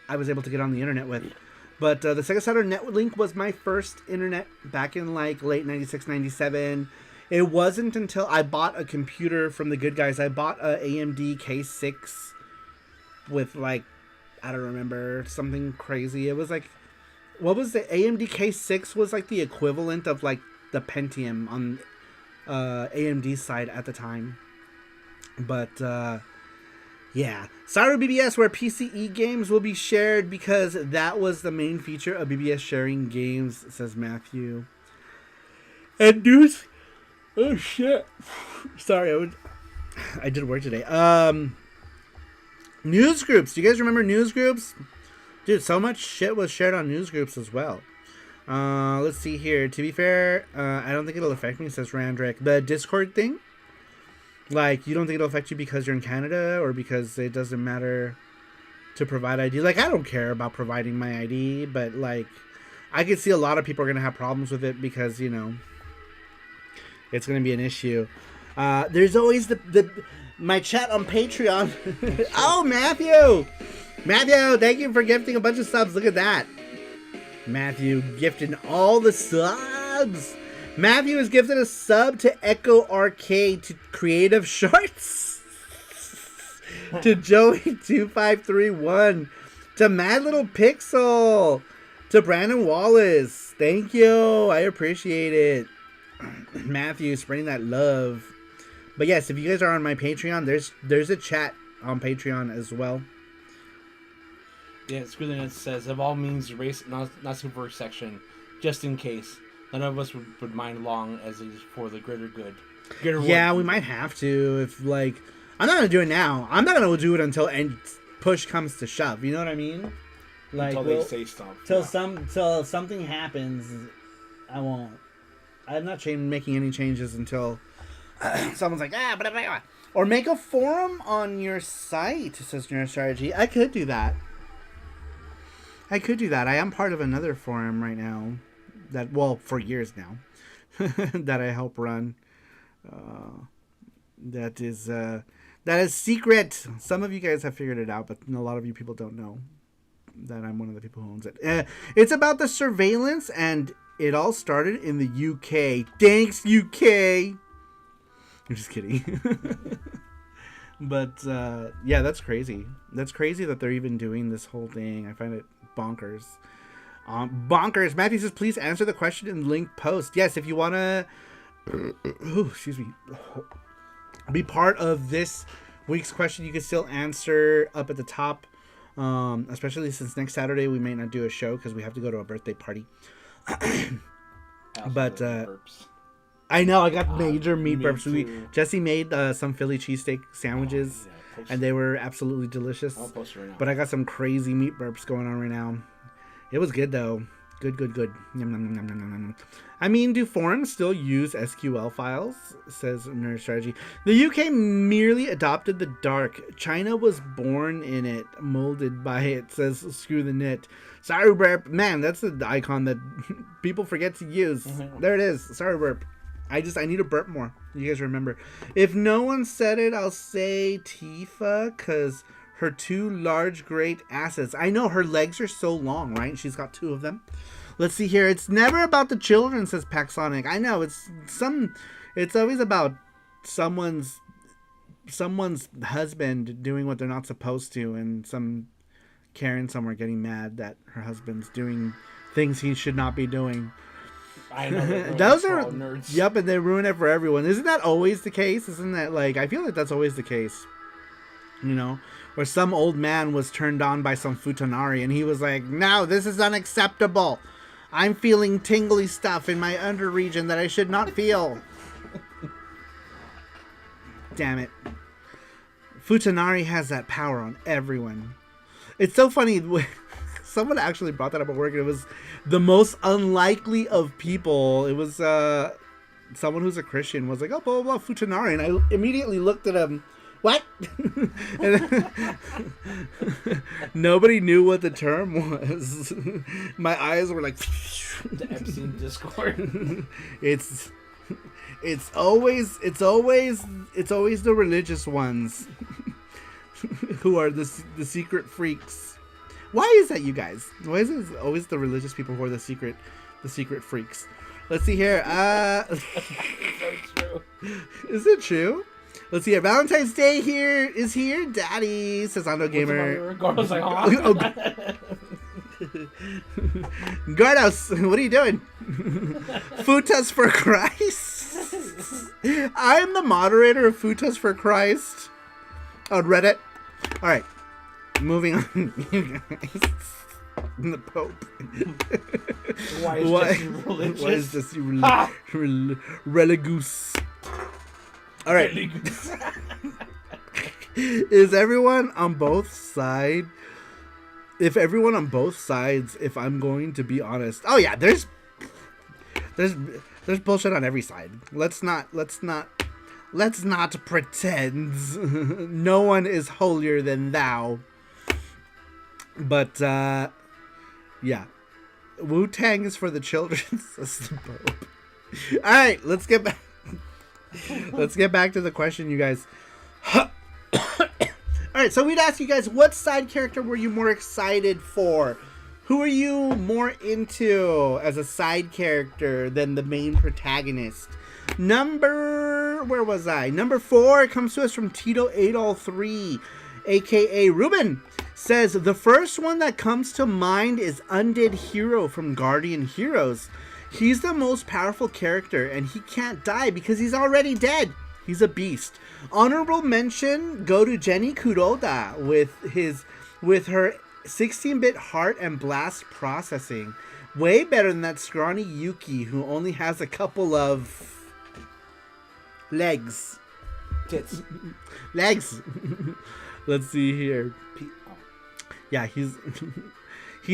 I was able to get on the internet with. But the Sega Saturn Netlink was my first internet back in like late 96, 97. It wasn't until I bought a computer from the good guys. I bought a AMD K6 with like, I don't remember, something crazy. It was like, what was the AMD K6 was like the equivalent of like the Pentium on AMD side at the time. But yeah, Saru BBS, where PCE games will be shared because that was the main feature of BBS sharing games, says Matthew. And news, oh shit, sorry, I did work today. News groups. Do you guys remember news groups? Dude, so much shit was shared on news groups as well. Let's see here. To be fair, I don't think it'll affect me, says Randrick. The Discord thing, like, you don't think it'll affect you because you're in Canada or because it doesn't matter to provide ID? Like, I don't care about providing my ID, but, like, I could see a lot of people are going to have problems with it because, you know, it's going to be an issue. There's always my chat on Patreon. Oh, Matthew! Matthew, thank you for gifting a bunch of subs. Look at that. Matthew gifting all the subs. Matthew has gifted a sub to Echo Arcade, to Creative Shorts, to Joey2531, to Mad Little Pixel, to Brandon Wallace. Thank you. I appreciate it. Matthew spreading that love. But yes, if you guys are on my Patreon, there's a chat on Patreon as well. Yeah, Squidliness says, of all means, erase not super section, just in case. None of us would mind long as it is for the greater good. Yeah, we might have to. If, like, I'm not going to do it now. I'm not going to do it until push comes to shove. You know what I mean? Like, until they say stuff. Till something happens, I won't. I'm not making any changes until someone's like, blah, blah, blah. Or make a forum on your site, says Neurostrategy. I could do that. I am part of another forum right now. That, well, for years now, that I help run. That is secret. Some of you guys have figured it out, but a lot of you people don't know that I'm one of the people who owns it. It's about the surveillance, and it all started in the UK. Thanks, UK. I'm just kidding. But yeah, that's crazy. That's crazy that they're even doing this whole thing. I find it bonkers. Bonkers. Matthew says, please answer the question in link post. Yes, if you want to excuse me, be part of this week's question, you can still answer up at the top. Especially since next Saturday we may not do a show because we have to go to a birthday party. But I know I got major meat burps. Jesse made some Philly cheesesteak sandwiches, and they were absolutely delicious. I'll post it right now. But I got some crazy meat burps going on right now. It was good though. Good. Yum, yum, yum, yum, yum, yum. I mean, do foreigners still use SQL files? Says Nerd Strategy. The UK merely adopted the dark. China was born in it, molded by it. Says Screw the Knit. Saru burp. Man, that's the icon that people forget to use. There it is. Saru burp. I need to burp more. You guys remember. If no one said it, I'll say Tifa, because her two large great assets. I know her legs are so long, right? She's got two of them. Let's see here. It's never about the children, says Paxonic. I know it's always about someone's husband doing what they're not supposed to, and some Karen somewhere getting mad that her husband's doing things he should not be doing. I know. Those are nerds. Yep, and they ruin it for everyone. Isn't that always the case? Isn't that I feel like that's always the case. You know, where some old man was turned on by some futanari and he was like, "No, this is unacceptable. I'm feeling tingly stuff in my under region that I should not feel." Damn it. Futanari has that power on everyone. It's so funny. Someone actually brought that up at work. It was the most unlikely of people. It was someone who's a Christian was like, "Oh, blah, blah, blah, Futanari." And I immediately looked at him. What? And nobody knew what the term was. My eyes were like the Epstein Discord. It's always the religious ones who are the secret freaks. Why is that, you guys? Why is it always the religious people who are the secret freaks? Let's see here. So true. Is it true? Let's see here. Valentine's Day is here. Daddy, says Ando Gamer. Gardo's like, Gardos, what are you doing? Futas for Christ. I'm the moderator of Futas for Christ on Reddit. All right, moving on. You guys. The Pope. Why is Jesse religious? Why is Jesse religious? All right. Is everyone on both sides? If everyone on both sides, if I'm going to be honest, oh yeah, there's bullshit on every side. Let's not pretend. No one is holier than thou. But yeah, Wu-Tang is for the children, says the Pope. All right, let's get back. Let's get back to the question, you guys. Alright, so we'd ask you guys, what side character were you more excited for? Who are you more into as a side character than the main protagonist? Number 4 comes to us from Tito8all3, aka Ruben. Says, the first one that comes to mind is Undead Hero from Guardian Heroes. He's the most powerful character, and he can't die because he's already dead. He's a beast. Honorable mention go to Jenny Kuroda with her 16-bit heart and blast processing. Way better than that scrawny Yuki who only has a couple of legs. Tits. Legs. Let's see here. Yeah, he's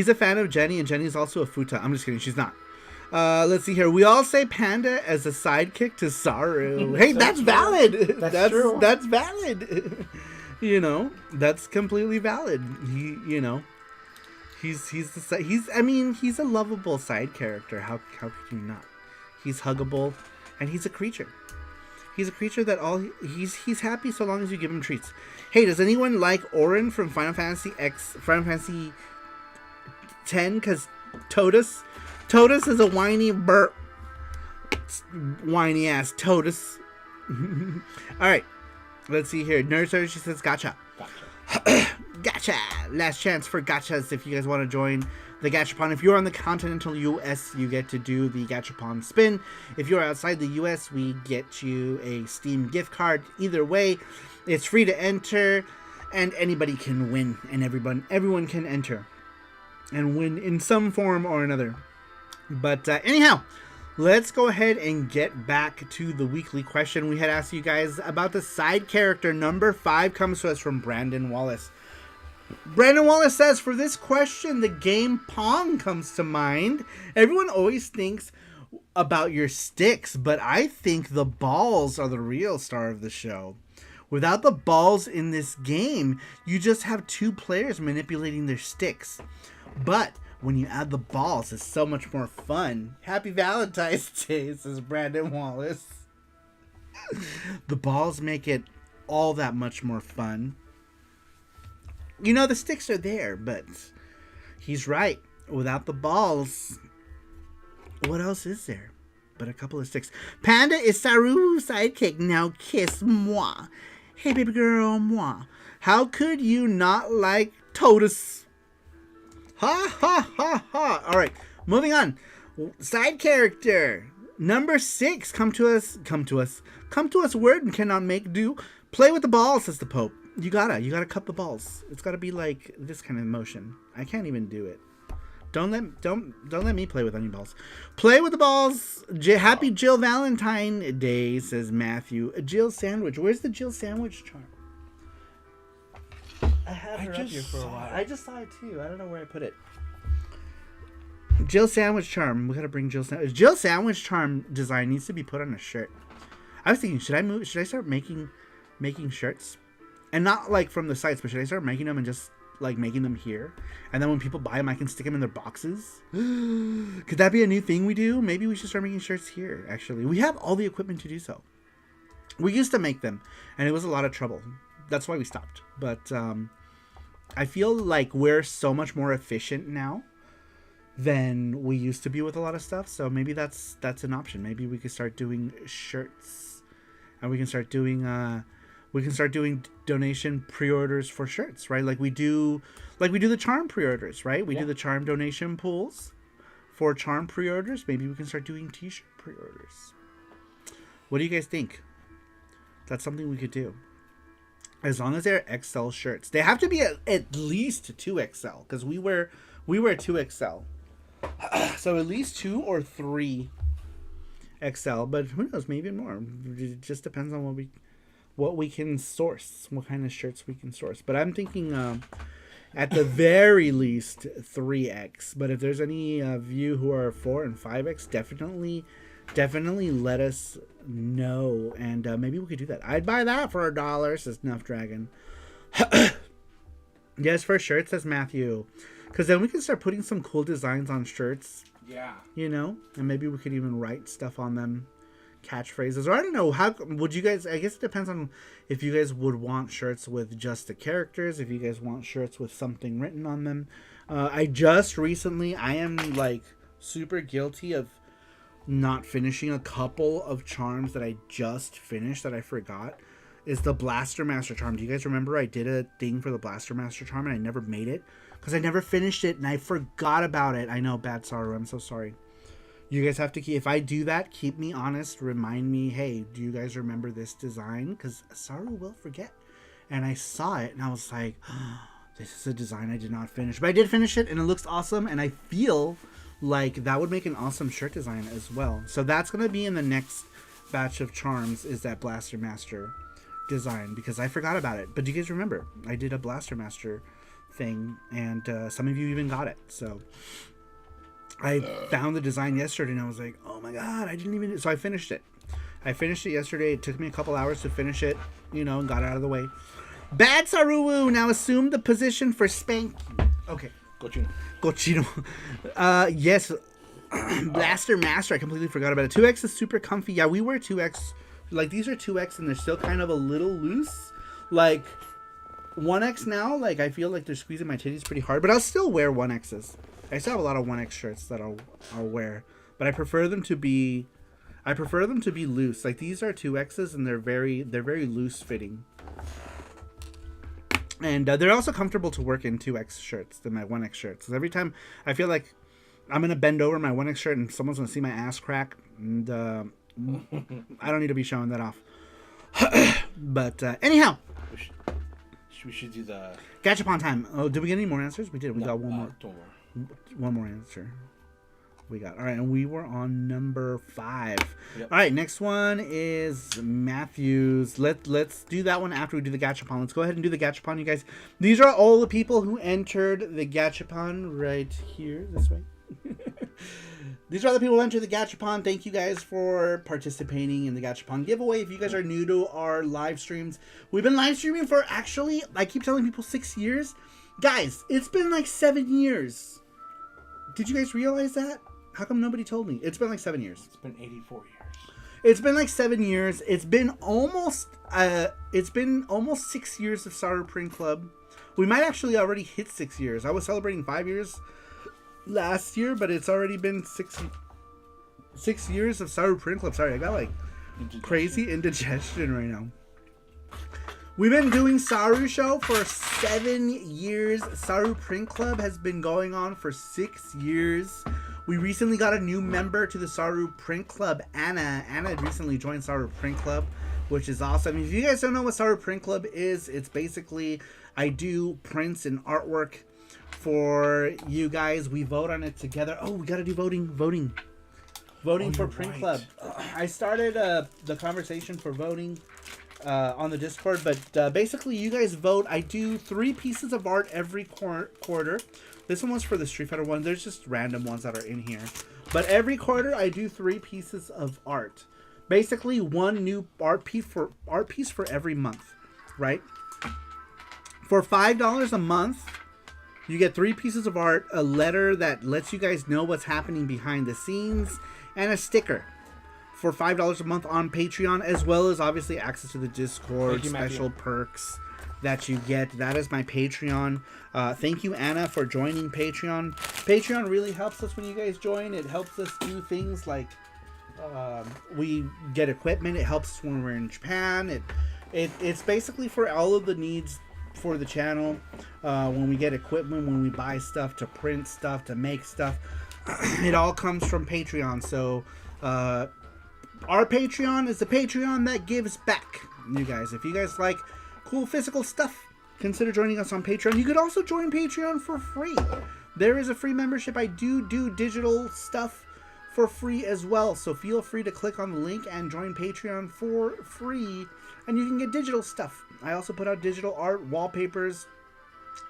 a fan of Jenny, and Jenny's also a futa. I'm just kidding. She's not. Let's see here. We all say Panda as a sidekick to Saru. Hey, that's valid. That's true. That's valid. You know, that's completely valid. He's a lovable side character. How could you not? He's huggable, and he's a creature. He's a creature that he's happy so long as you give him treats. Hey, does anyone like Auron from Final Fantasy X X because Totus is a whiny burp. Whiny ass Totus. Alright. Let's see here. Nurser, she says gotcha. Gotcha. Last chance for gotchas if you guys want to join the Gachapon. If you're on the continental US, you get to do the Gachapon spin. If you're outside the US, we get you a Steam gift card. Either way, it's free to enter, and anybody can win, and everyone can enter and win in some form or another. But anyhow, let's go ahead and get back to the weekly question. We had asked you guys about the side character. Number 5 comes to us from Brandon Wallace. Brandon Wallace says, for this question, the game Pong comes to mind. Everyone always thinks about your sticks, but I think the balls are the real star of the show. Without the balls in this game, you just have 2 players manipulating their sticks. But when you add the balls, it's so much more fun. Happy Valentine's Day, says Brandon Wallace. The balls make it all that much more fun. You know, the sticks are there, but he's right. Without the balls, what else is there but a couple of sticks? Panda is Saru's sidekick. Now kiss moi. Hey, baby girl, moi. How could you not like Totus? Ha, ha, ha, ha. All right, moving on. Side character. Number 6. Come to us, word and cannot make do. Play with the balls, says the Pope. You gotta cup the balls. It's gotta be like this kind of motion. I can't even do it. Don't let me play with any balls. Play with the balls. Happy Jill Valentine Day, says Matthew. A Jill sandwich. Where's the Jill sandwich charm? I had her up here for a while. I just saw it too. I don't know where I put it. Jill sandwich charm. We gotta bring Jill sandwich. Jill sandwich charm design needs to be put on a shirt. I was thinking, should I start making shirts? And not like from the sites, but should I start making them and just like making them here? And then when people buy them, I can stick them in their boxes. Could that be a new thing we do? Maybe we should start making shirts here, actually. We have all the equipment to do so. We used to make them, and it was a lot of trouble. That's why we stopped. But I feel like we're so much more efficient now than we used to be with a lot of stuff. So maybe that's an option. Maybe we could start doing shirts, and we can start doing donation pre-orders for shirts, right? Like we do the charm pre-orders, right? We do the charm donation pools for charm pre-orders. Maybe we can start doing t-shirt pre-orders. What do you guys think? That's something we could do. As long as they're XL shirts. They have to be at least 2XL, because we wear 2XL. So at least 2 or 3 XL, but who knows, maybe more. It just depends on what we can source, what kind of shirts we can source. But I'm thinking at the very least 3X. But if there's any of you who are 4 and 5X, definitely let us know, and maybe we could do that. I'd buy that for $1, says Nuff Dragon. Yes, for shirts, says Matthew, because then we can start putting some cool designs on shirts. Yeah, you know, and maybe we could even write stuff on them, catchphrases, or I don't know, how would you guys, I guess it depends on if you guys would want shirts with just the characters, if you guys want shirts with something written on them. I am like super guilty of not finishing a couple of charms that I just finished that I forgot. Is the Blaster Master charm. Do you guys remember I did a thing for the Blaster Master charm and I never made it because I never finished it and I forgot about it? I know, bad Saru, I'm so sorry. You guys have to keep, if I do that, keep me honest, remind me, hey, do you guys remember this design? Because Saru will forget. And I saw it and I was like, oh, this is a design I did not finish. But I did finish it and it looks awesome, and I feel like that would make an awesome shirt design as well. So that's going to be in the next batch of charms, is that Blaster Master design, because I forgot about it. But do you guys remember? I did a Blaster Master thing, and some of you even got it. So I found the design yesterday and I was like, oh my god, I didn't even... So I finished it. I finished it yesterday. It took me a couple hours to finish it, you know, and got it out of the way. Bad Saru now assume the position for Spanky. Okay. Cochino. Yes. Blaster Master, I completely forgot about it. 2X is super comfy. Yeah, we wear 2X. Like, these are 2X and they're still kind of a little loose. Like, 1X now, like, I feel like they're squeezing my titties pretty hard. But I'll still wear 1Xs. I still have a lot of 1X shirts that I'll wear. But I prefer them to be loose. Like, these are 2Xs and they're very loose fitting. And they're also comfortable to work in 2X shirts than my 1X shirts. So every time I feel like I'm going to bend over my 1X shirt and someone's going to see my ass crack. And I don't need to be showing that off. But anyhow. We should do the... Gachapon time. Oh, did we get any more answers? We did. We got one more. One more answer. We got. All right, and we were on number 5. Yep. All right, next one is Matthew's. Let's do that one after we do the Gachapon. Let's go ahead and do the Gachapon, you guys. These are all the people who entered the Gachapon right here, this way. These are the people who entered the Gachapon. Thank you guys for participating in the Gachapon giveaway. If you guys are new to our live streams, we've been live streaming for actually, I keep telling people 6 years. Guys, it's been like 7 years. Did you guys realize that? How come nobody told me? It's been like 7 years. It's been 84 years. It's been like 7 years. It's been almost 6 years of Saru Print Club. We might actually already hit 6 years. I was celebrating 5 years last year, but it's already been 6 years of Saru Print Club. Sorry, I got like crazy indigestion right now. We've been doing SaruShow for 7 years. Saru Print Club has been going on for 6 years. We recently got a new member to the Saru Print Club, Anna. Anna recently joined Saru Print Club, which is awesome. If you guys don't know what Saru Print Club is, it's basically I do prints and artwork for you guys. We vote on it together. Oh, we gotta do voting for Print Club. I started the conversation for voting on the Discord, but basically you guys vote. I do 3 pieces of art every quarter. This one was for the Street Fighter one. There's just random ones that are in here, but every quarter I do 3 pieces of art. Basically, one new art piece for every month, right? For $5 a month, you get 3 pieces of art, a letter that lets you guys know what's happening behind the scenes, and a sticker for $5 a month on Patreon, as well as obviously access to the Discord, special perks that you get. That is my Patreon. Thank you, Anna, for joining Patreon. Patreon really helps us when you guys join. It helps us do things like we get equipment. It helps us when we're in Japan. It's basically for all of the needs for the channel. When we get equipment, when we buy stuff, to print stuff, to make stuff, it all comes from Patreon. So our Patreon is the Patreon that gives back. You guys, if you guys like cool physical stuff, consider joining us on Patreon. You could also join Patreon for free. There is a free membership. I do digital stuff for free as well, so feel free to click on the link and join Patreon for free, and you can get digital stuff. I also put out digital art, wallpapers,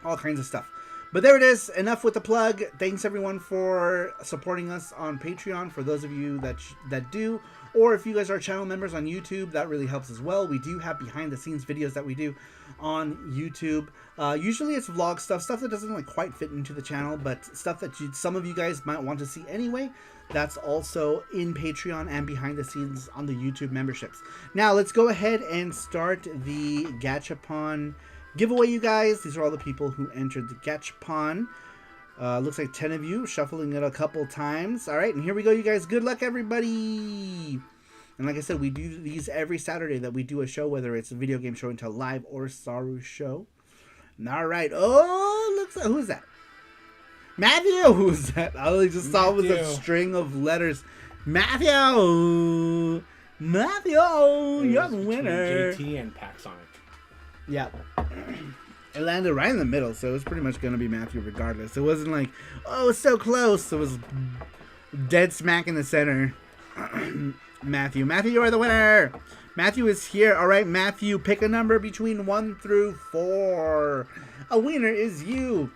all kinds of stuff. But there it is. Enough with the plug. Thanks everyone for supporting us on Patreon. For those of you that do, or if you guys are channel members on YouTube, that really helps as well. We do have behind the scenes videos that we do on YouTube. Usually it's vlog stuff that doesn't like quite fit into the channel, but stuff that some of you guys might want to see anyway. That's also in Patreon and behind the scenes on the YouTube memberships. Now let's go ahead and start the Gachapon giveaway, you guys. These are all the people who entered the Gachapon. Looks like 10 of you, shuffling it a couple times. All right, and here we go, you guys. Good luck, everybody. And like I said, we do these every Saturday that we do a show, whether it's a video game show until live or SaruShow. All right. Oh, looks like, who's that? Matthew. Who's that? All I just saw was a string of letters. Matthew, you're the winner. JT and Paxonic. Yeah. It landed right in the middle, so it was pretty much going to be Matthew regardless. It wasn't like, oh, it's so close. It was dead smack in the center. Matthew, you are the winner. Matthew is here. All right, Matthew, pick a number between 1 through 4. A winner is you.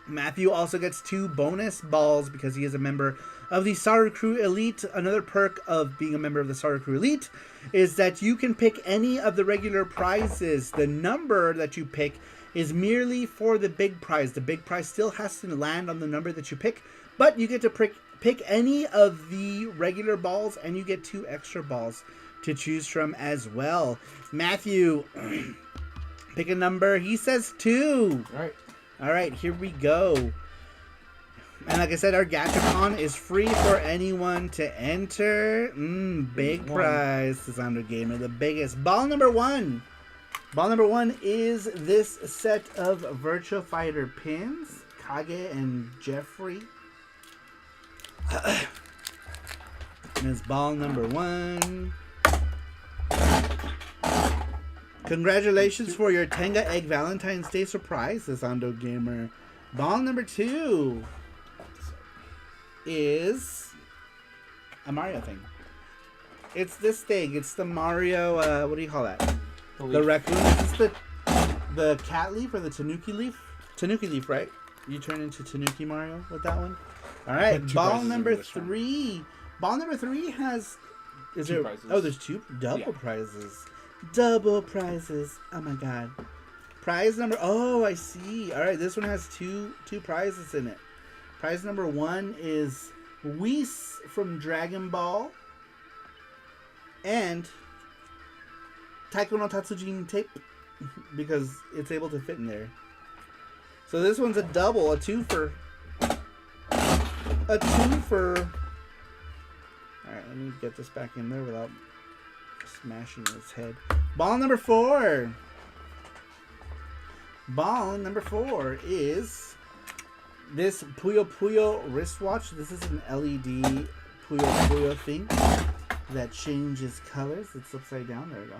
Matthew also gets 2 bonus balls because he is a member of the Saru Crew Elite. Another perk of being a member of the Saru Crew Elite is that you can pick any of the regular prizes. The number that you pick is merely for the big prize. The big prize still has to land on the number that you pick, but you get to pick any of the regular balls, and you get 2 extra balls to choose from as well. Matthew, pick a number. He says 2. All right, here we go. And like I said, our Gachapon is free for anyone to enter. Big prize. Sandra Gamer, the biggest. Ball number 1. Ball number 1 is this set of Virtua Fighter pins. Kage and Jeffrey. Is ball number 1. Congratulations for your Tenga Egg Valentine's Day surprise, this Ando Gamer. Ball number 2 is a Mario thing. It's this thing. It's the Mario, what do you call that? The raccoon. Is this the cat leaf or the Tanuki leaf? Tanuki leaf, right? You turn into Tanuki Mario with that one? Alright, ball number 3. Ball number 3 has... Is there... prizes. Oh, there's 2 double prizes. Double prizes. Oh my god. Prize number... Oh, I see. Alright, this one has two prizes in it. Prize number 1 is Whis from Dragon Ball. And Taiko no Tatsujin tape. Because it's able to fit in there. So this one's a double. A twofer. A twofer. Alright, let me get this back in there without smashing its head. Ball number 4. Ball number 4 is this Puyo Puyo wristwatch. This is an LED Puyo Puyo thing that changes colors. It's upside down. There we go.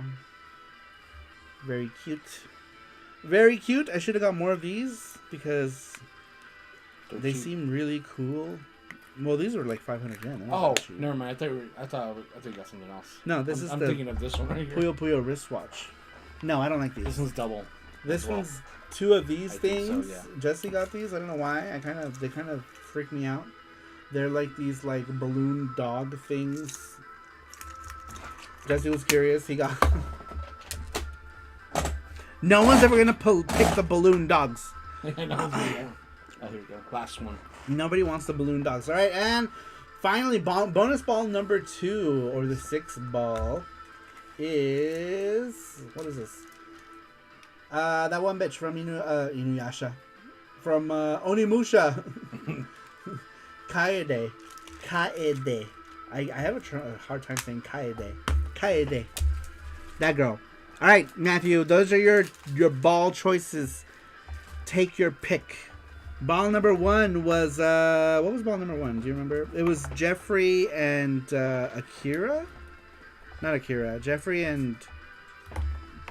Very cute. Very cute. I should have got more of these because they seem really cool. Well, these were like 500 yen. Oh, never mind. I thought you got something else. No, I'm thinking of this one right here. Puyo Puyo wristwatch. No, I don't like these. This one's double. This one's 2 of these things. So, yeah. Jesse got these. I don't know why. They kind of freak me out. They're like these like balloon dog things. Jesse was curious. He got. No one's ever gonna pick the balloon dogs. Oh, here we go. Last one. Nobody wants the balloon dogs. All right, and finally, bonus ball number 2, or the 6th ball, is... What is this? That one bitch from Inuyasha. From Onimusha. Kaede. Kaede. I have a hard time saying Kaede. Kaede. That girl. All right, Matthew, those are your ball choices. Take your pick. Ball number 1 was what was ball number 1? Do you remember? It was Jeffrey and Akira. Not Akira. Jeffrey and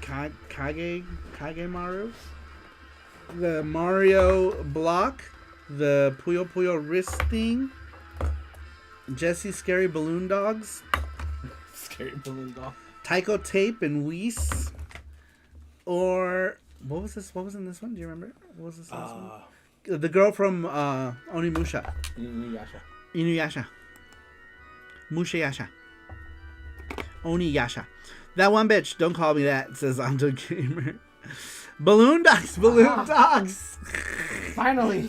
Kagemaru. The Mario block. The Puyo Puyo wrist thing. Jesse's scary balloon dogs. Scary balloon dog. Taiko tape and Whis. Or what was this? What was in this one? Do you remember? What was this last one? The girl from Onimusha. Inuyasha. Mushayasha. Oniyasha. That one bitch. Don't call me that. Says Ando Gamer. Balloon dogs. Balloon dogs. Finally,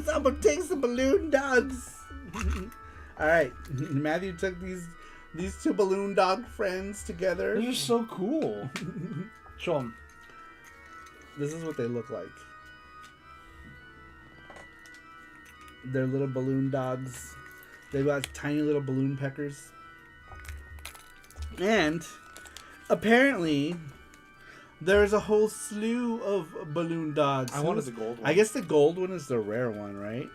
someone takes the balloon dogs. All right. Matthew took these 2 balloon dog friends together. They're so cool. Show them. This is what they look like. They're little balloon dogs. They've got tiny little balloon peckers. And apparently there's a whole slew of balloon dogs. I wanted the gold one. I guess the gold one is the rare one, right?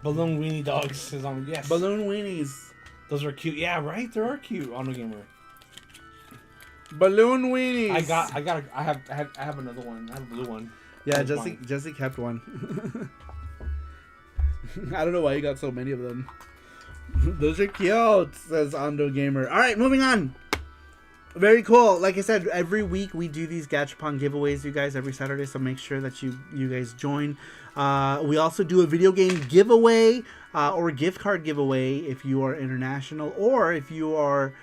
Balloon weenie dogs is on. Yes. Balloon weenies. Those are cute. Yeah, right. They are cute. On the gamer. Balloon weenies. I have another one. I have a blue one. Yeah, Jesse kept one. I don't know why you got so many of them. Those are cute, says Ando Gamer. All right, moving on. Very cool. Like I said, every week we do these Gachapon giveaways, you guys, every Saturday. So make sure that you guys join. We also do a video game giveaway or a gift card giveaway if you are international, or if you are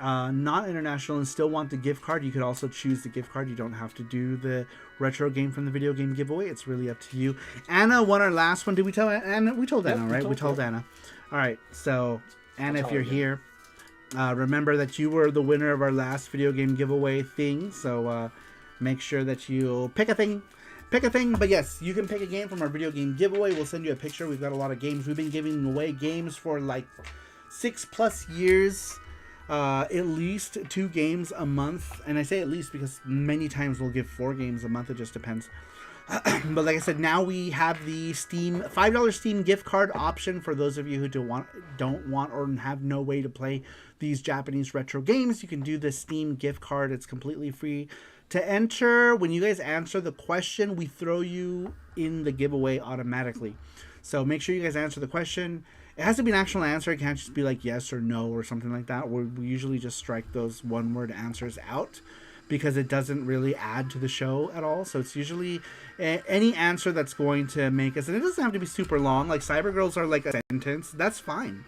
not international and still want the gift card, you could also choose the gift card. You don't have to do the retro game from the video game giveaway. It's really up to you. Anna won our last one. Did we tell Anna? We told Anna, right? We told Anna. All right. So Anna, if you're here, remember that you were the winner of our last video game giveaway thing. So make sure that you pick a thing. But yes, you can pick a game from our video game giveaway. We'll send you a picture. We've got a lot of games. We've been giving away games for like 6+ years. at least 2 games a month. And I say at least because many times we'll give 4 games a month. It just depends. But like I said, now we have the Steam $5 Steam gift card option for those of you who don't want or have no way to play these Japanese retro games. You can do the Steam gift card. It's completely free to enter. When you guys answer the question, we throw you in the giveaway automatically. So make sure you guys answer the question. It has to be an actual answer. It can't just be like yes or no or something like that. We usually just strike those one-word answers out, because it doesn't really add to the show at all. So it's usually any answer that's going to make us, and it doesn't have to be super long. Like Cyber Girls are like a sentence. That's fine.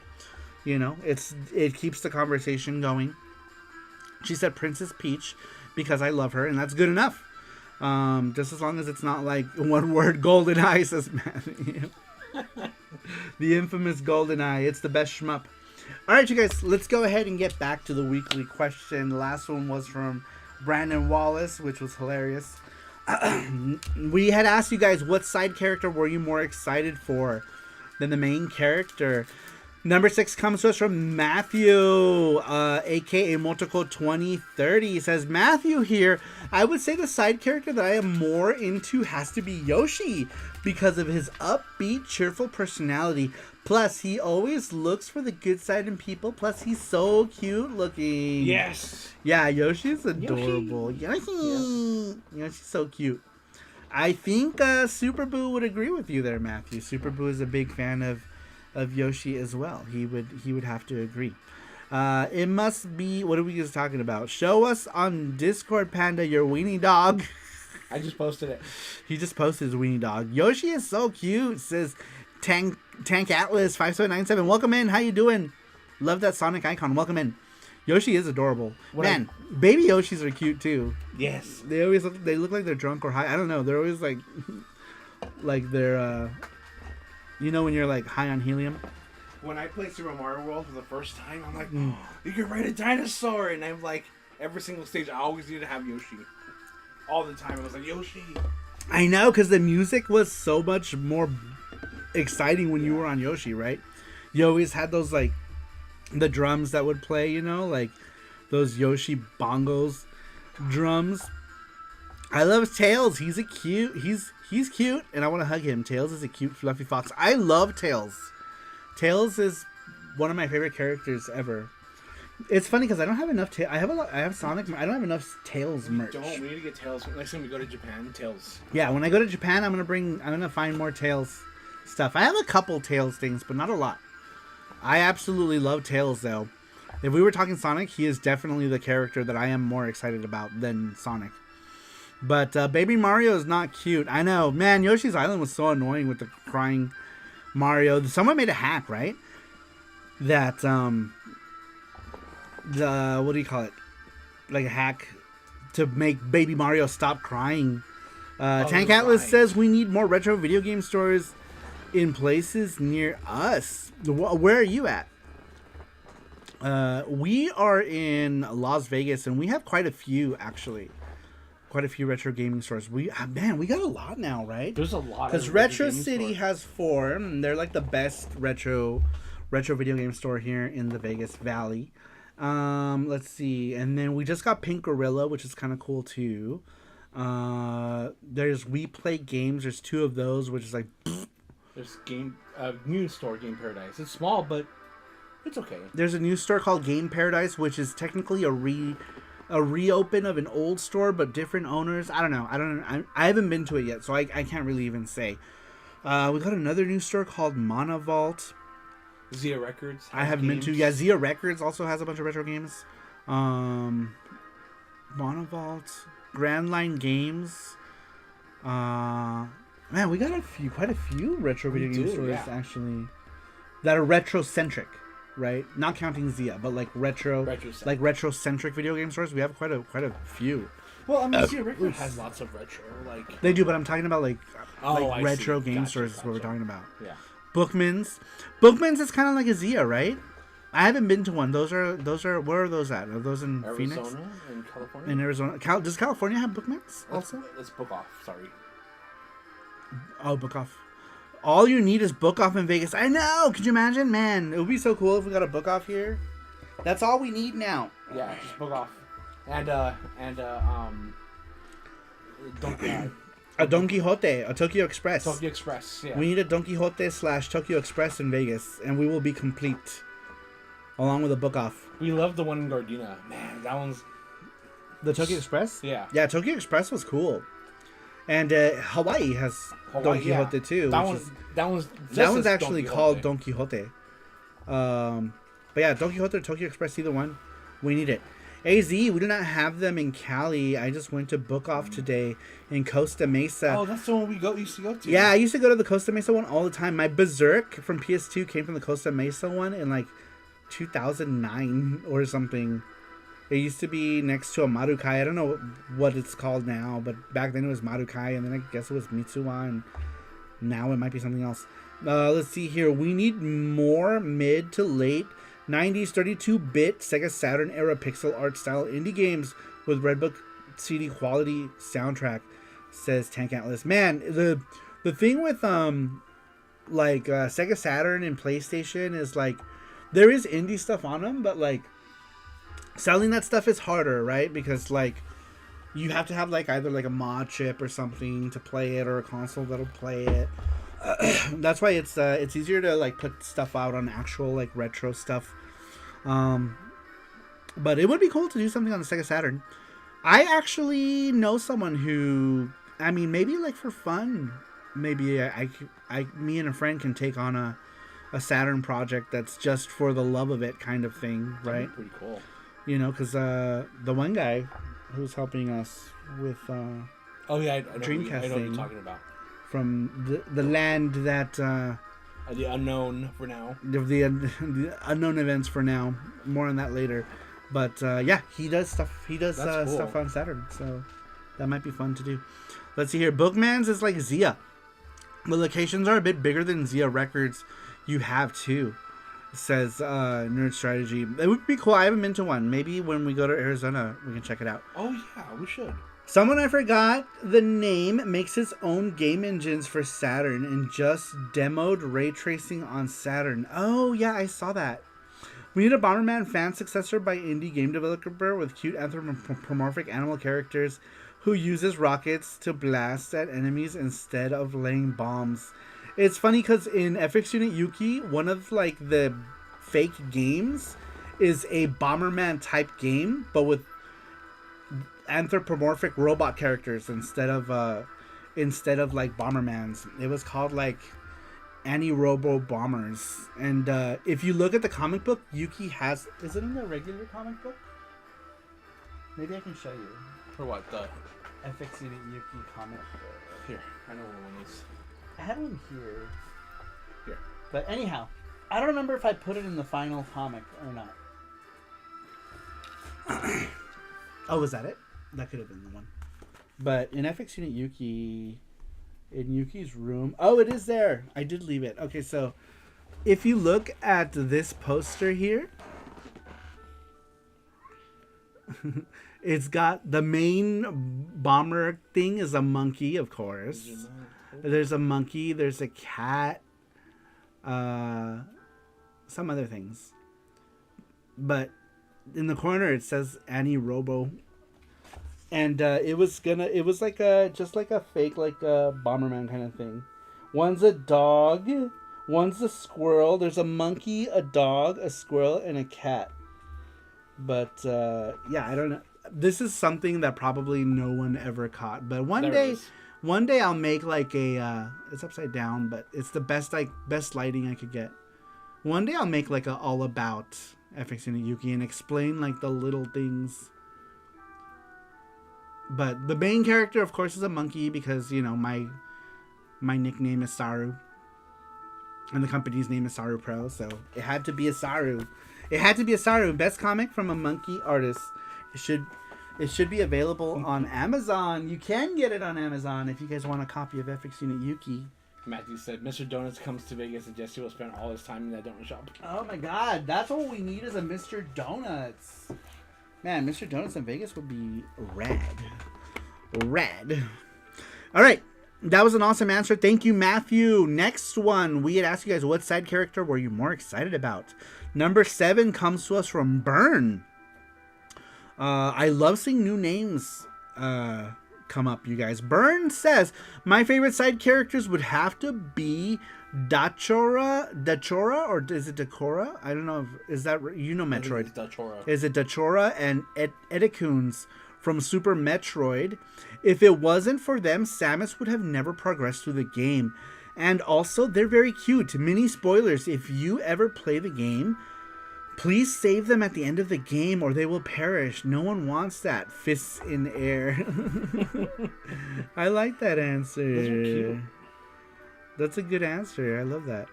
You know, it keeps the conversation going. She said Princess Peach because I love her, and that's good enough. Just as long as it's not like one word golden eye, says Matthew. The infamous golden eye. It's the best shmup. All right, you guys, let's go ahead and get back to the weekly question. The last one was from Brandon Wallace, which was hilarious. We had asked you guys, what side character were you more excited for than the main character? Number 6 comes to us from Matthew, aka Motoko 2030. He says, Matthew here. I would say the side character that I am more into has to be Yoshi, because of his upbeat, cheerful personality. Plus, he always looks for the good side in people. Plus, he's so cute looking. Yes. Yeah, Yoshi's adorable. Yoshi. Yeah, she's so cute. I think Super Boo would agree with you there, Matthew. Super Boo is a big fan of Yoshi as well. He would have to agree. It must be, what are we just talking about? Show us on Discord, Panda, your weenie dog. I just posted it. He just posted his weenie dog. Yoshi is so cute, says Tank Atlas 5797. Welcome in. How you doing? Love that Sonic icon. Welcome in. Yoshi is adorable. Man, baby Yoshis are cute too. Yes. They look like they're drunk or high. I don't know. They're always like they're you know when you're like high on helium? When I played Super Mario World for the first time, I'm like, oh, you can ride a dinosaur, and I'm like, every single stage I always need to have Yoshi. All the time I was like, Yoshi. I know, because the music was so much more exciting when you were on Yoshi, right? You always had those like the drums that would play, you know, like those Yoshi bongos drums. I love Tails. He's cute, and I want to hug him. Tails is a cute, fluffy fox. I love Tails. Tails is one of my favorite characters ever. It's funny because I don't have enough. I have Sonic. I don't have enough Tails merch. We need to get Tails. Next time we go to Japan, Tails. Yeah, when I go to Japan, I'm gonna find more Tails stuff. I have a couple Tails things, but not a lot. I absolutely love Tails, though. If we were talking Sonic, he is definitely the character that I am more excited about than Sonic. But Baby Mario is not cute. I know, man. Yoshi's Island was so annoying with the crying Mario. Someone made a hack, right? That what do you call it? Like a hack to make Baby Mario stop crying. Tank Atlas says we need more retro video game stores in places near us. Where are you at? We are in Las Vegas, and we have quite a few actually. Quite a few retro gaming stores. We got a lot now, right? There's a lot. Because Retro City has 4. And they're like the best retro video game store here in the Vegas Valley. Let's see. And then we just got Pink Gorilla, which is kind of cool too. There's We Play Games. There's 2 of those, which is like. There's new store, Game Paradise. It's small, but it's okay. There's a new store called Game Paradise, which is technically a reopen of an old store, but different owners. I don't know. I haven't been to it yet, so I can't really even say. We got another new store called Mana Vault. Zia Records. I haven't been to. Yeah, Zia Records also has a bunch of retro games. Mana Vault, Grand Line Games. Man, we got quite a few retro video game stores actually that are retro-centric, right? Not counting Zia, but like retro-centric video game stores. We have quite a few. Well, I mean, Zia Records has lots of retro, like they do, but I'm talking about like retro game stores is what we're talking about. Yeah. Bookman's is kind of like a Zia, right? I haven't been to one. Those are where are those at? Are those in Phoenix? Arizona and California. In Arizona, does California have Bookman's also? Let's book off. Sorry. Oh, book off. All you need is book off in Vegas. I know. Could you imagine, man? It would be so cool if we got a book off here. That's all we need now. Yeah, just book off. And A Don Quixote, a Tokyo Express. Tokyo Express. Yeah. We need a Don Quixote / Tokyo Express in Vegas, and we will be complete. Along with a book off. We love the one in Gardena. Man, that one's... The Tokyo Express? Yeah. Yeah, Tokyo Express was cool. And Hawaii has Don Quixote too. That one's actually called Don Quixote. But yeah, Don Quixote or Tokyo Express, either one. We need it. AZ, we do not have them in Cali. I just went to book off today in Costa Mesa. Oh, that's the one we used to go to. Yeah, I used to go to the Costa Mesa one all the time. My Berserk from PS2 came from the Costa Mesa one in like 2009 or something. It used to be next to a Marukai. I don't know what it's called now, but back then it was Marukai, and then I guess it was Mitsuwa, and now it might be something else. Let's see here. We need more mid to late 90s 32-bit Sega Saturn era pixel art style indie games with Redbook CD quality soundtrack, says Tank Atlas. Man, the thing with Sega Saturn and PlayStation is like there is indie stuff on them, but like selling that stuff is harder, right? Because like you have to have like either like a mod chip or something to play it, or a console that'll play it. That's why it's easier to like put stuff out on actual like retro stuff. But it would be cool to do something on the Sega Saturn. I actually know someone who, I mean, maybe like for fun, maybe me and a friend can take on a Saturn project that's just for the love of it kind of thing, right? That'd be pretty cool. You know, because the one guy who's helping us with oh yeah, I know Dreamcast what thing you're talking about. From the land that the unknown for now. The unknown events for now. More on that later. But yeah, he does stuff. He does cool. stuff on Saturn, so that might be fun to do. Let's see here. Bookman's is like Zia. The locations are a bit bigger than Zia Records. You have two. Says Nerd Strategy. It would be cool. I haven't been to one. Maybe when we go to Arizona, we can check it out. Oh yeah, we should. Someone I forgot the name makes his own game engines for Saturn and just demoed ray tracing on Saturn. Oh yeah, I saw that. We need a Bomberman fan successor by indie game developer with cute anthropomorphic animal characters who uses rockets to blast at enemies instead of laying bombs. It's funny because in FX Unit Yuki, one of like the fake games is a Bomberman type game, but with anthropomorphic robot characters instead of like Bombermans. It was called like Anti-Robo Bombers. And if you look at the comic book, Yuki has... Is it in the regular comic book? Maybe I can show you. For what? The FX Unit Yuki comic book. Here, I know where one is. I had one here. Here. But anyhow, I don't remember if I put it in the final comic or not. Oh, was that it? That could have been the one. But in FX Unit Yuki, in Yuki's room... Oh, it is there. I did leave it. Okay, so if you look at this poster here, it's got the main bomber thing is a monkey, of course. There's a monkey. There's a cat. Some other things. But in the corner it says Anti-Robo. And it was like just like a fake like Bomberman kind of thing. One's a dog, one's a squirrel. There's a monkey, a dog, a squirrel, and a cat. But yeah, I don't know. This is something that probably no one ever caught. But one day I'll make like a it's upside down, but it's the best lighting I could get. One day I'll make like a all about FX Unit Yuki and explain like the little things. But the main character, of course, is a monkey because, you know, my nickname is Saru. And the company's name is Saru Pro, so it had to be a Saru. It had to be a Saru. Best comic from a monkey artist. It should be available on Amazon. You can get it on Amazon if you guys want a copy of FX Unit Yuki. Matthew said, Mr. Donuts comes to Vegas and Jesse will spend all his time in that donut shop. Oh my god, that's what we need is a Mr. Donuts. Man, Mr. Donuts in Vegas would be rad. Rad. All right. That was an awesome answer. Thank you, Matthew. Next one, we had asked you guys, what side character were you more excited about? Number 7 comes to us from Burn. I love seeing new names come up, you guys. Burn says, my favorite side characters would have to be Dachora, or is it Dakora? I don't know. Is that, you know Metroid. Dachora. Is it Dachora and Edikuns from Super Metroid? If it wasn't for them, Samus would have never progressed through the game. And also, they're very cute. Mini spoilers, if you ever play the game, please save them at the end of the game or they will perish. No one wants that. Fists in air. I like that answer. Those are cute. That's a good answer. I love that.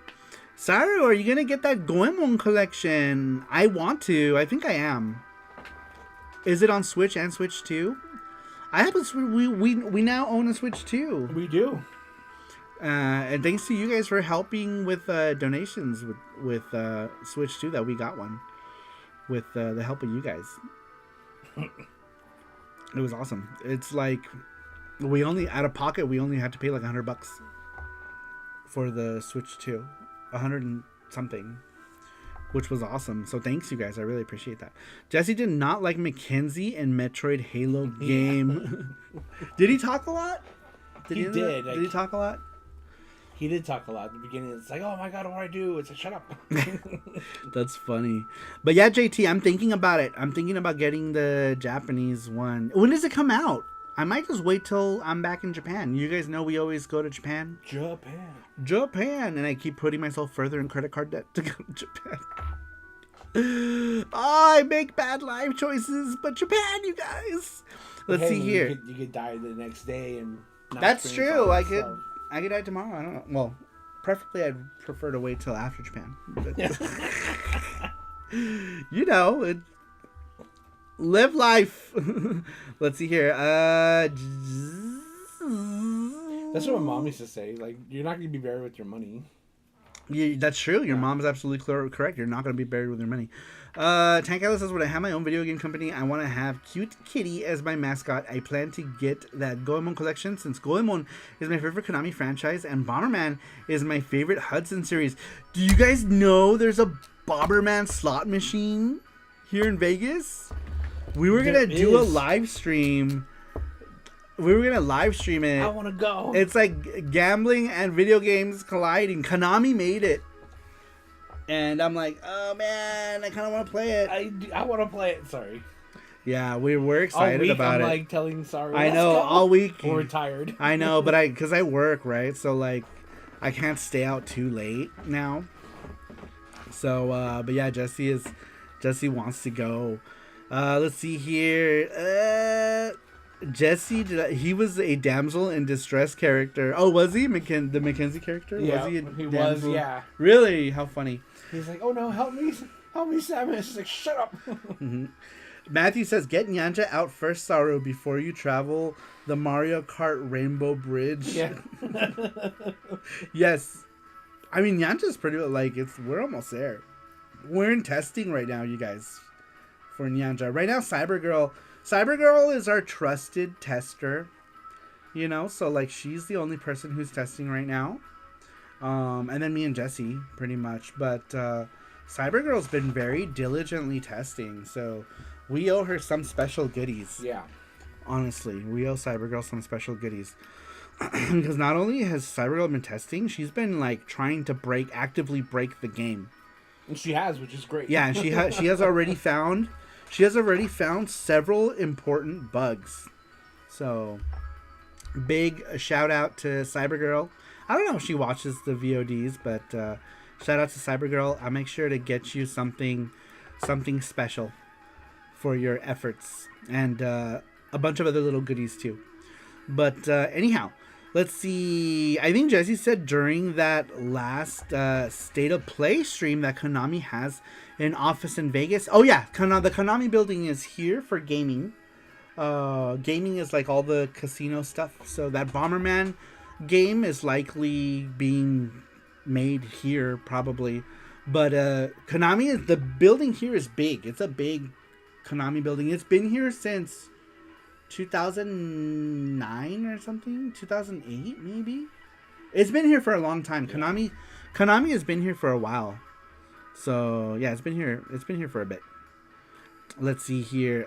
Saru, are you going to get that Goemon collection? I want to. I think I am. Is it on Switch and Switch 2? I have we now own a Switch 2. We do. And thanks to you guys for helping with donations with Switch 2 that we got one with the help of you guys. It was awesome. It's like we only out of pocket we only had to pay like $100 for the Switch 2, 100 and something, which was awesome. So thanks you guys. I really appreciate that. Jesse did not like Mackenzie in Metroid Halo game. Did he talk a lot? He did. Did he talk a lot? He did talk a lot at the beginning. It's like, oh my god, what do I do? It's like, shut up. That's funny. But yeah, JT, I'm thinking about it. I'm thinking about getting the Japanese one. When does it come out? I might just wait till I'm back in Japan. You guys know we always go to Japan. Japan. And I keep putting myself further in credit card debt to go to Japan. Oh, I make bad life choices, but Japan, you guys. Let's see here. You could die the next day and. That's true. I could die tomorrow. I don't know. Well, preferably I'd prefer to wait till after Japan. But, you know, live life. Let's see here. That's what my mom used to say. Like, you're not going to be buried with your money. Yeah, that's true. Your mom is absolutely correct. You're not going to be buried with your money. Tank Atlas says, when I have my own video game company, I want to have Cute Kitty as my mascot. I plan to get that Goemon collection since Goemon is my favorite Konami franchise and Bomberman is my favorite Hudson series. Do you guys know there's a Bomberman slot machine here in Vegas? We were going to do a live stream. We were going to live stream it. I want to go. It's like gambling and video games colliding. Konami made it. And I'm like, oh man, I kind of want to play it. I want to play it. Sorry. Yeah, we're excited all week, about I'm it. Like telling Saru. I know all week. We're tired. I know, but because I work, right? So like, I can't stay out too late now. So, but yeah, Jesse wants to go. Let's see here. Jesse, he was a damsel in distress character. Oh, was he? The Mackenzie character? Yeah, was he was, yeah. Really? How funny. He's like, oh no, help me, Samus. He's like, shut up. Mm-hmm. Matthew says, get Nyanja out first, Saru, before you travel the Mario Kart Rainbow Bridge. Yeah. Yes. I mean, Nyanja's pretty, like, we're almost there. We're in testing right now, you guys, for Nyanja. Right now, Cybergirl is our trusted tester, you know, so like she's the only person who's testing right now. And then me and Jesse pretty much, but Cybergirl's been very diligently testing, so we owe her some special goodies. Yeah. Honestly, we owe Cybergirl some special goodies. Because not only has Cybergirl been testing, she's been like trying to actively break the game. And she has, which is great. Yeah, and she has already found several important bugs. So, big shout out to Cybergirl. I don't know if she watches the VODs, but shout out to Cybergirl. I'll make sure to get you something special for your efforts. And a bunch of other little goodies too. But anyhow, let's see. I think Jesse said during that last State of Play stream that Konami has an office in Vegas. Oh yeah, the Konami building is here for gaming. Gaming is like all the casino stuff. So that Bomberman game is likely being made here probably. But the building here is big. It's a big Konami building. It's been here since 2009 or something, 2008 maybe. It's been here for a long time. Konami has been here for a while. So yeah, it's been here for a bit. Let's see here.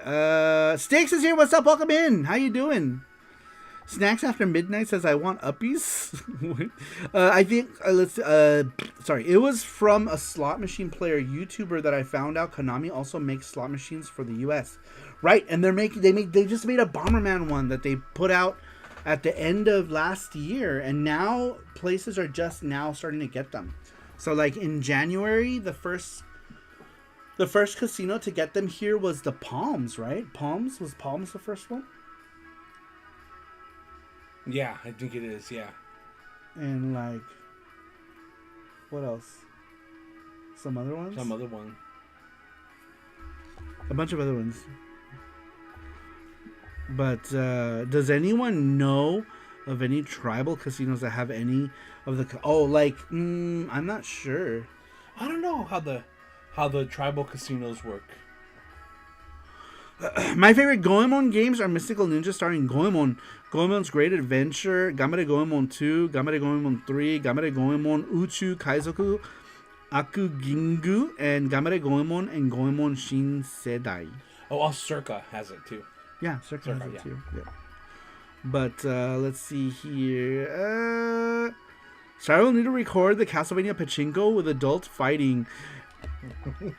Sticks is here. What's up? Welcome in. How you doing? Snacks After Midnight says I want uppies. I think sorry, it was from a slot machine player YouTuber that I found out Konami also makes slot machines for the US. Right, and they just made a Bomberman one that they put out at the end of last year, and now places are just now starting to get them. So like in January, the first casino to get them here was the Palms, right? Palms the first one? Yeah, I think it is, yeah. And like, what else? Some other ones? Some other one. A bunch of other ones. But does anyone know of any tribal casinos that have any of the... I'm not sure. I don't know how the tribal casinos work. My favorite Goemon games are Mystical Ninja starring Goemon, Goemon's Great Adventure, Gamare Goemon 2, Gamare Goemon 3, Gamare Goemon Uchu Kaizoku, Aku Gingu, and Gamare Goemon and Goemon Shin Sedai. Oh, Circa has it too. Yeah, Circa has it too. Yeah. But let's see here. Saru will need to record the Castlevania Pachinko with adult fighting.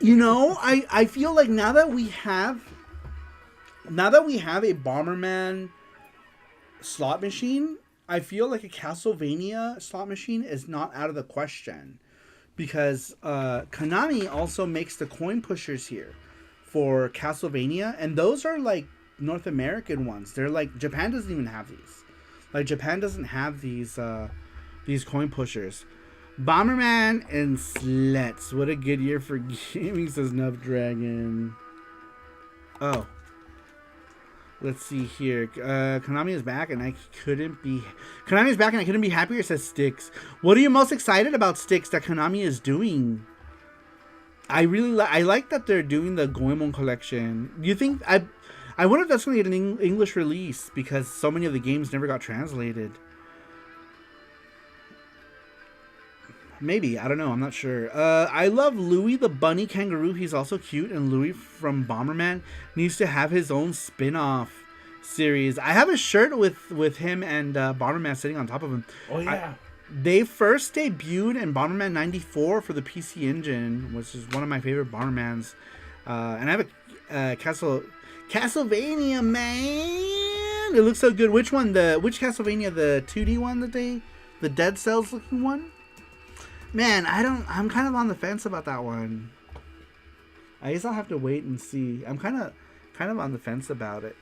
You know, I feel like now that we have a Bomberman slot machine, I feel like a Castlevania slot machine is not out of the question, because Konami also makes the coin pushers here for Castlevania, and those are like North American ones. They're like, Japan doesn't even have these. Like, Japan doesn't have these coin pushers. Bomberman and Slets. What a good year for gaming, says Nuff Dragon. Oh. Let's see here. Konami is back and I couldn't be happier, says Sticks. What are you most excited about, Sticks, that Konami is doing? I like that they're doing the Goemon collection. Do you think... I wonder if that's going to get an English release, because so many of the games never got translated. Maybe. I don't know. I'm not sure. I love Louie the bunny kangaroo. He's also cute. And Louie from Bomberman needs to have his own spin-off series. I have a shirt with him and Bomberman sitting on top of him. Oh, yeah. They first debuted in Bomberman 94 for the PC Engine, which is one of my favorite Bombermans. And I have a Castlevania, man. It looks so good. Which one? Which Castlevania? The 2D one the Dead Cells looking one? Man, I'm kind of on the fence about that one. I guess I'll have to wait and see. I'm kind of on the fence about it.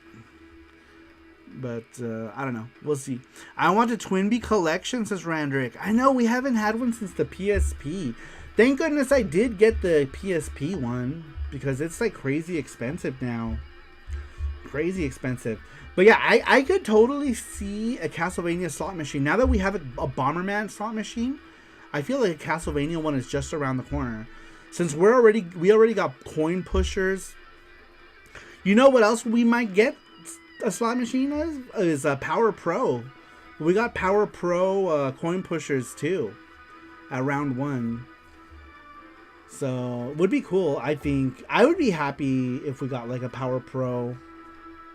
But, I don't know. We'll see. I want a Twinbee collection, says Randrick. I know, we haven't had one since the PSP. Thank goodness I did get the PSP one, because it's like crazy expensive now. Crazy expensive. But yeah, I could totally see a Castlevania slot machine. Now that we have a Bomberman slot machine, I feel like a Castlevania one is just around the corner. Since we already got coin pushers. You know what else we might get a slot machine is Power Pro. We got Power Pro coin pushers too at round 1. So, would be cool. I think I would be happy if we got like a Power Pro,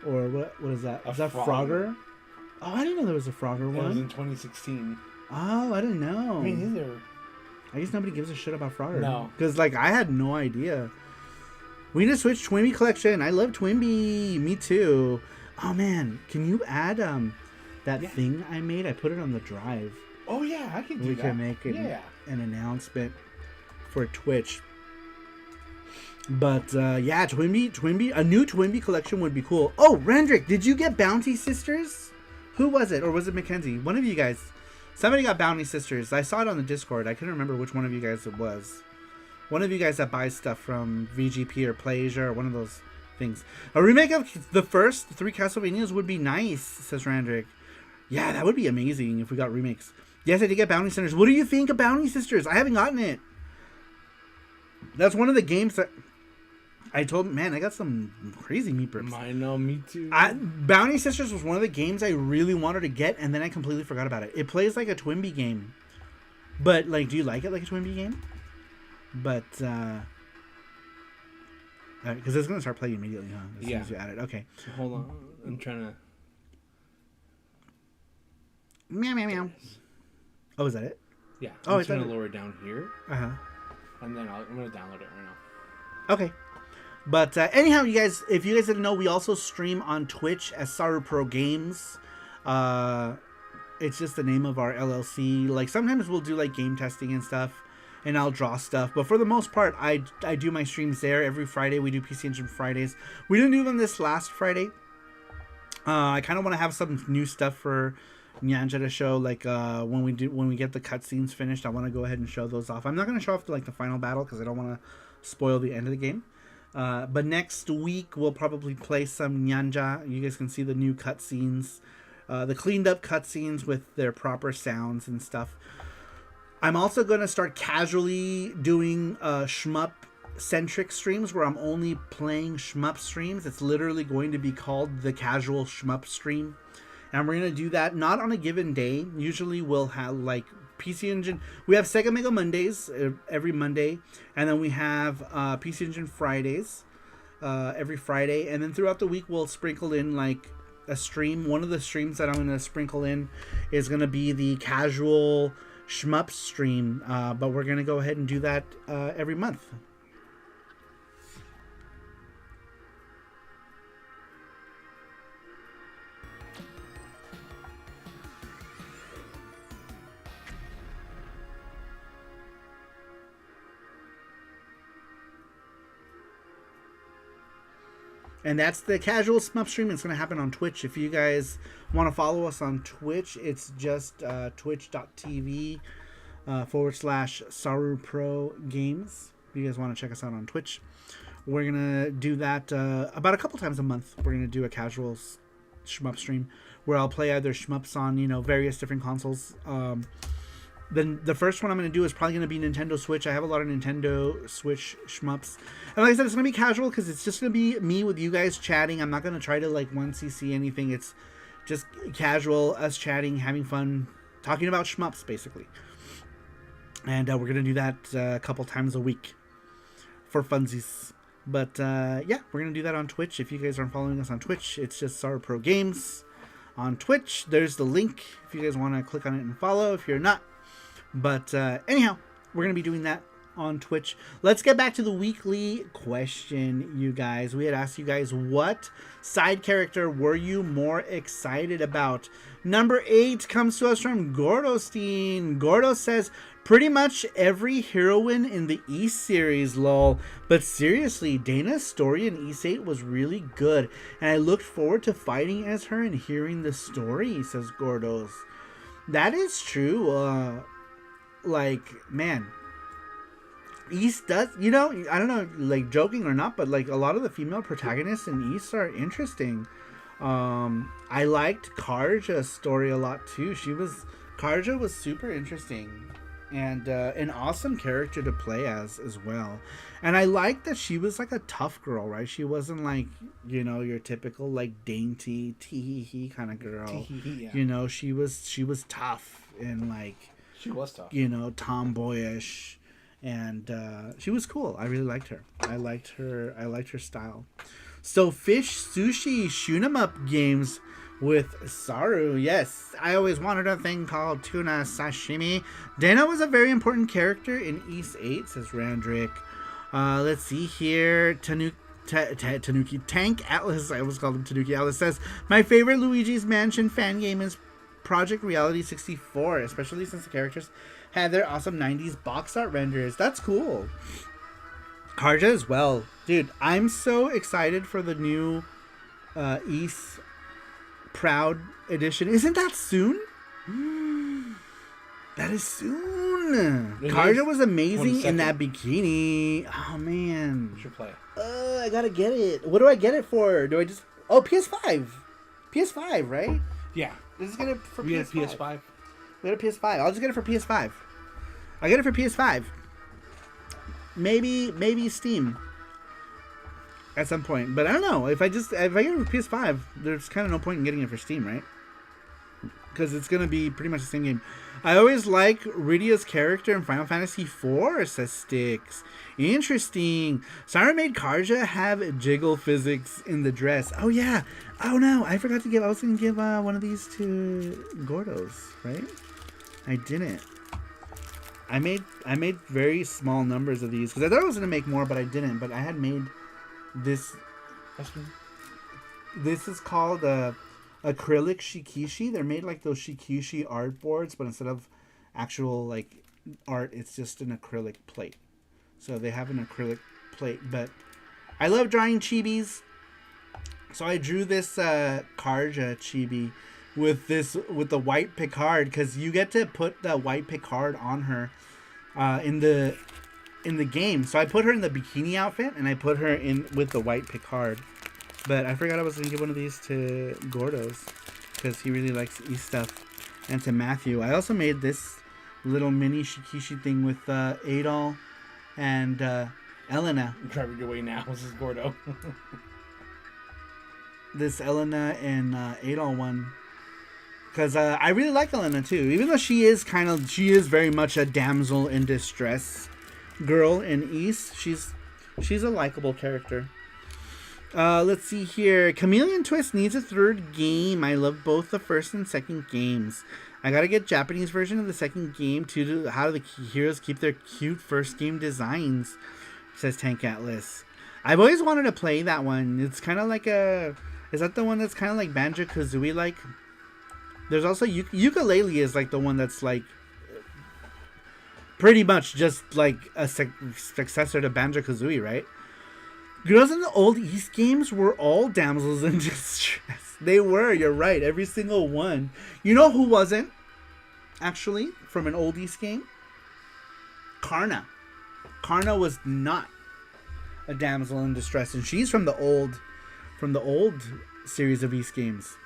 or what is that? Is that Frogger? Oh, I didn't know there was a Frogger one. It was in 2016. Oh, I didn't know. Me neither. I guess nobody gives a shit about Frogger. No. Because, like, I had no idea. We need to switch Twinbee collection. I love Twinbee. Me too. Oh, man. Can you add that thing I made? I put it on the drive. Oh, yeah. I can do that. We can make it an announcement for Twitch. But, yeah, Twinbee. A new Twinbee collection would be cool. Oh, Randrick, did you get Bounty Sisters? Who was it? Or was it Mackenzie? One of you guys. Somebody got Bounty Sisters. I saw it on the Discord. I couldn't remember which one of you guys it was. One of you guys that buys stuff from VGP or PlayAsia or one of those things. A remake of the first 3 Castlevanias would be nice, says Randrick. Yeah, that would be amazing if we got remakes. Yes, I did get Bounty Sisters. What do you think of Bounty Sisters? I haven't gotten it. That's one of the games that I got some crazy meepips. I know, me too. Bounty Sisters was one of the games I really wanted to get, and then I completely forgot about it. It plays like a Twinbee game. But, like, do you like it like a Twinbee game? But, because it's going to start playing immediately, huh? As soon as you add it. Okay. Hold on. I'm trying to... Meow, meow, meow. Oh, is that it? Yeah. Oh, I'm just going to lower it down here. Uh-huh. And then I'm going to download it right now. Okay. But anyhow, you guys, if you guys didn't know, we also stream on Twitch as Saru Pro Games. It's just the name of our LLC. Like, sometimes we'll do, like, game testing and stuff, and I'll draw stuff. But for the most part, I do my streams there every Friday. We do PC Engine Fridays. We didn't do them this last Friday. I kind of want to have some new stuff for Nyanja to show. Like, when we get the cutscenes finished, I want to go ahead and show those off. I'm not going to show off, like, the final battle, because I don't want to spoil the end of the game. But next week, we'll probably play some Nyanja. You guys can see the new cutscenes. The cleaned up cutscenes with their proper sounds and stuff. I'm also going to start casually doing shmup-centric streams where I'm only playing shmup streams. It's literally going to be called the Casual Shmup Stream. And we're going to do that not on a given day. Usually we'll have, like, PC Engine. We have Sega Mega Mondays every Monday. And then we have PC Engine Fridays every Friday. And then throughout the week we'll sprinkle in, like, a stream. One of the streams that I'm going to sprinkle in is going to be the Casual Shmup Stream. But we're going to go ahead and do that every month. And that's the Casual Shmup Stream. It's going to happen on Twitch. If you guys want to follow us on Twitch, it's just twitch.tv /Saru Pro Games. If you guys want to check us out on Twitch, we're going to do that about a couple times a month. We're going to do a Casual Shmup Stream where I'll play either shmups on, various different consoles. Then the first one I'm going to do is probably going to be Nintendo Switch. I have a lot of Nintendo Switch shmups. And like I said, it's going to be casual because it's just going to be me with you guys chatting. I'm not going to try to, like, 1cc anything. It's just casual, us chatting, having fun, talking about shmups, basically. And we're going to do that a couple times a week for funsies. But, yeah, we're going to do that on Twitch. If you guys aren't following us on Twitch, it's just Saru Pro Games on Twitch. There's the link if you guys want to click on it and follow. If you're not, but anyhow, we're going to be doing that on Twitch. Let's get back to the weekly question, you guys. We had asked you guys, what side character were you more excited about? Number 8 comes to us from Gordostein. Gordo says, pretty much every heroine in the East series, lol. But seriously, Dana's story in East 8 was really good. And I looked forward to fighting as her and hearing the story, says Gordos. That is true. Like, man, East does, I don't know, like, joking or not, but, like, a lot of the female protagonists in East are interesting. I liked Karja's story a lot too. Karja was super interesting and an awesome character to play as well. And I liked that she was like a tough girl, right? She wasn't like, your typical, like, dainty tee-hee-hee kind of girl. Yeah. She was tough and, like, she was tough. Tomboyish, and she was cool. I really liked her. I liked her style. So, fish sushi shoot 'em up games with Saru. Yes, I always wanted a thing called tuna sashimi. Dana was a very important character in East 8, says Randrick. Let's see here. Tanuki Tank Atlas. I always called him Tanuki Atlas. Says, my favorite Luigi's Mansion fan game is Project Reality 64, especially since the characters had their awesome 90s box art renders. That's cool. Karja as well. Dude, I'm so excited for the new East Proud edition. Isn't that soon? That is soon. Karja was amazing in that bikini. Oh, man. You should play it. I gotta get it. What do I get it for? Do I just... Oh, PS5. PS5, right? Yeah. Let's get it for PS5. We have PS5. We got a PS5. I'll just get it for PS5. I'll get it for PS5. Maybe Steam. at some point. But I don't know if I get it for PS5, there's kind of no point in getting it for Steam, right? Because it's gonna be pretty much the same game. I always like Rydia's character in Final Fantasy IV, says Styx. Interesting. Saru made Karja have jiggle physics in the dress. Oh yeah. Oh no, I forgot to give. I was gonna give one of these to Gordos, right? I didn't. I made very small numbers of these because I thought I was gonna make more, but I didn't. But I had made this. This is called acrylic shikishi. They're made like those shikishi art boards, but instead of actual like art, it's just an acrylic plate. So they have an acrylic plate. But I love drawing chibis, so I drew this Karja chibi with the white Picard, because you get to put the white Picard on her in the game. So I put her in the bikini outfit and I put her in with the white Picard. But I forgot I was gonna give one of these to Gordos because he really likes stuff, and to Matthew. I also made this little mini shikishi thing with Adol and Elena. I'm driving your way now. This is Gordo. This Elena and Adol one. Because I really like Elena too, even though she is very much a damsel in distress girl in East. She's a likable character. Let's see here. Chameleon Twist needs a third game. I love both the first and second games. I gotta get Japanese version of the second game too. How do the heroes keep their cute first game designs? Says Tank Atlas. I've always wanted to play that one. It's kind of like is that the one that's kind of like Banjo-Kazooie like? There's also Yooka-Laylee is like the one that's like pretty much just like a successor to Banjo-Kazooie, right? Girls in the old East games were all damsels in distress. They were, you're right, every single one. You know who wasn't, actually, from an old East game? Karna. Karna was not a damsel in distress, and she's from the old series of East games.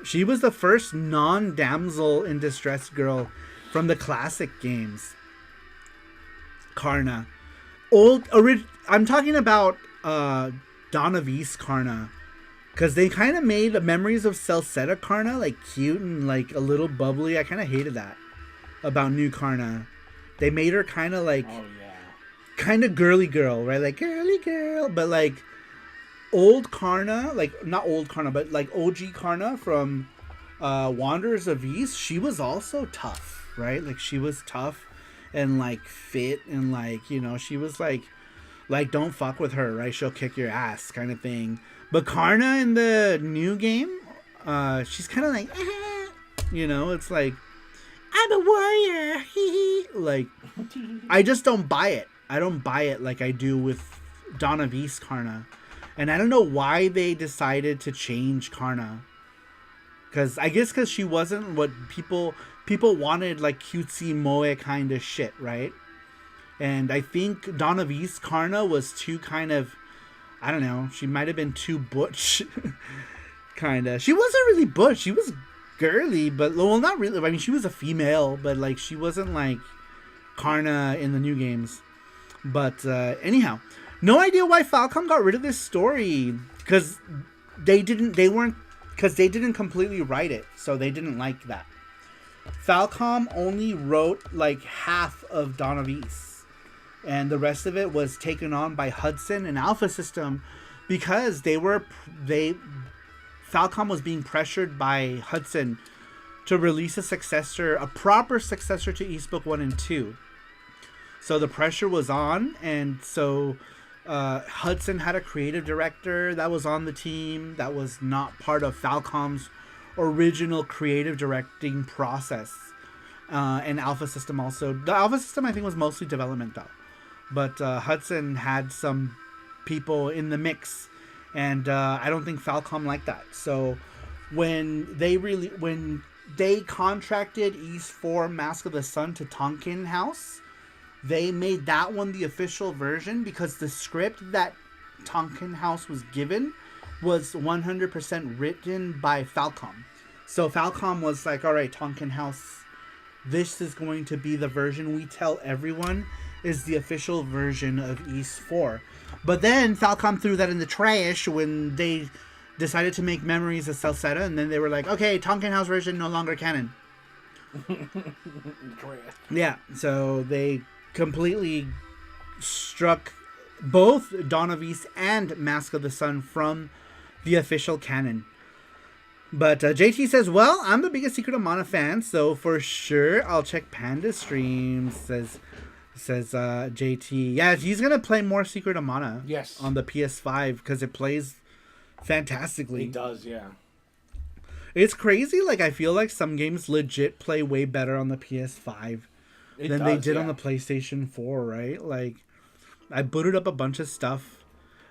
She was the first non-damsel in distress girl from the classic games. Karna. I'm talking about Dawn of East Karna. Because they kind of made Memories of Celceta Karna like cute and like a little bubbly. I kind of hated that about new Karna. They made her kind of like... Oh, yeah. Kind of girly girl, right? Like girly girl. But like... old Karna, like not old Karna, but like OG Karna from Wanderers of East, she was also tough, right? Like she was tough and like fit and like, you know, she was like don't fuck with her, right? She'll kick your ass kind of thing. But Karna in the new game, she's kind of like, you know, it's like, I'm a warrior, like, I just don't buy it. I don't buy it like I do with Dawn of East Karna. And I don't know why they decided to change Karna. Because I guess because she wasn't what people wanted, like cutesy moe kind of shit, right? And I think Dawn of East Karna was too kind of, I don't know, she might have been too butch. Kind of. She wasn't really butch. She was girly, but, well, not really. I mean, she was a female, but like she wasn't like Karna in the new games. But anyhow. No idea why Falcom got rid of this story, because they didn't completely write it, so they didn't like that. Falcom only wrote like half of Dawn of East, and the rest of it was taken on by Hudson and Alpha System, because Falcom was being pressured by Hudson to release a proper successor to East Book 1 and 2. So the pressure was on, and so Hudson had a creative director that was on the team that was not part of Falcom's original creative directing process. And Alpha System also. The Alpha System, I think, was mostly development, though. But Hudson had some people in the mix. And I don't think Falcom liked that. So when they contracted East 4 Mask of the Sun to Tonkin House, they made that one the official version because the script that Tonkin House was given was 100% written by Falcom. So Falcom was like, all right, Tonkin House, this is going to be the version we tell everyone is the official version of Ys 4. But then Falcom threw that in the trash when they decided to make Memories of Celceta, and then they were like, okay, Tonkin House version no longer canon. Yeah, so they completely struck both Dawn of Ys and Mask of the Sun from the official canon. But JT says, well, I'm the biggest Secret of Mana fan, so for sure I'll check Panda streams, says JT. Yeah, he's going to play more Secret of Mana on the PS5 because it plays fantastically. It does, yeah. It's crazy. Like, I feel like some games legit play way better on the PS5 than they did on the PlayStation 4, right? Like, I booted up a bunch of stuff.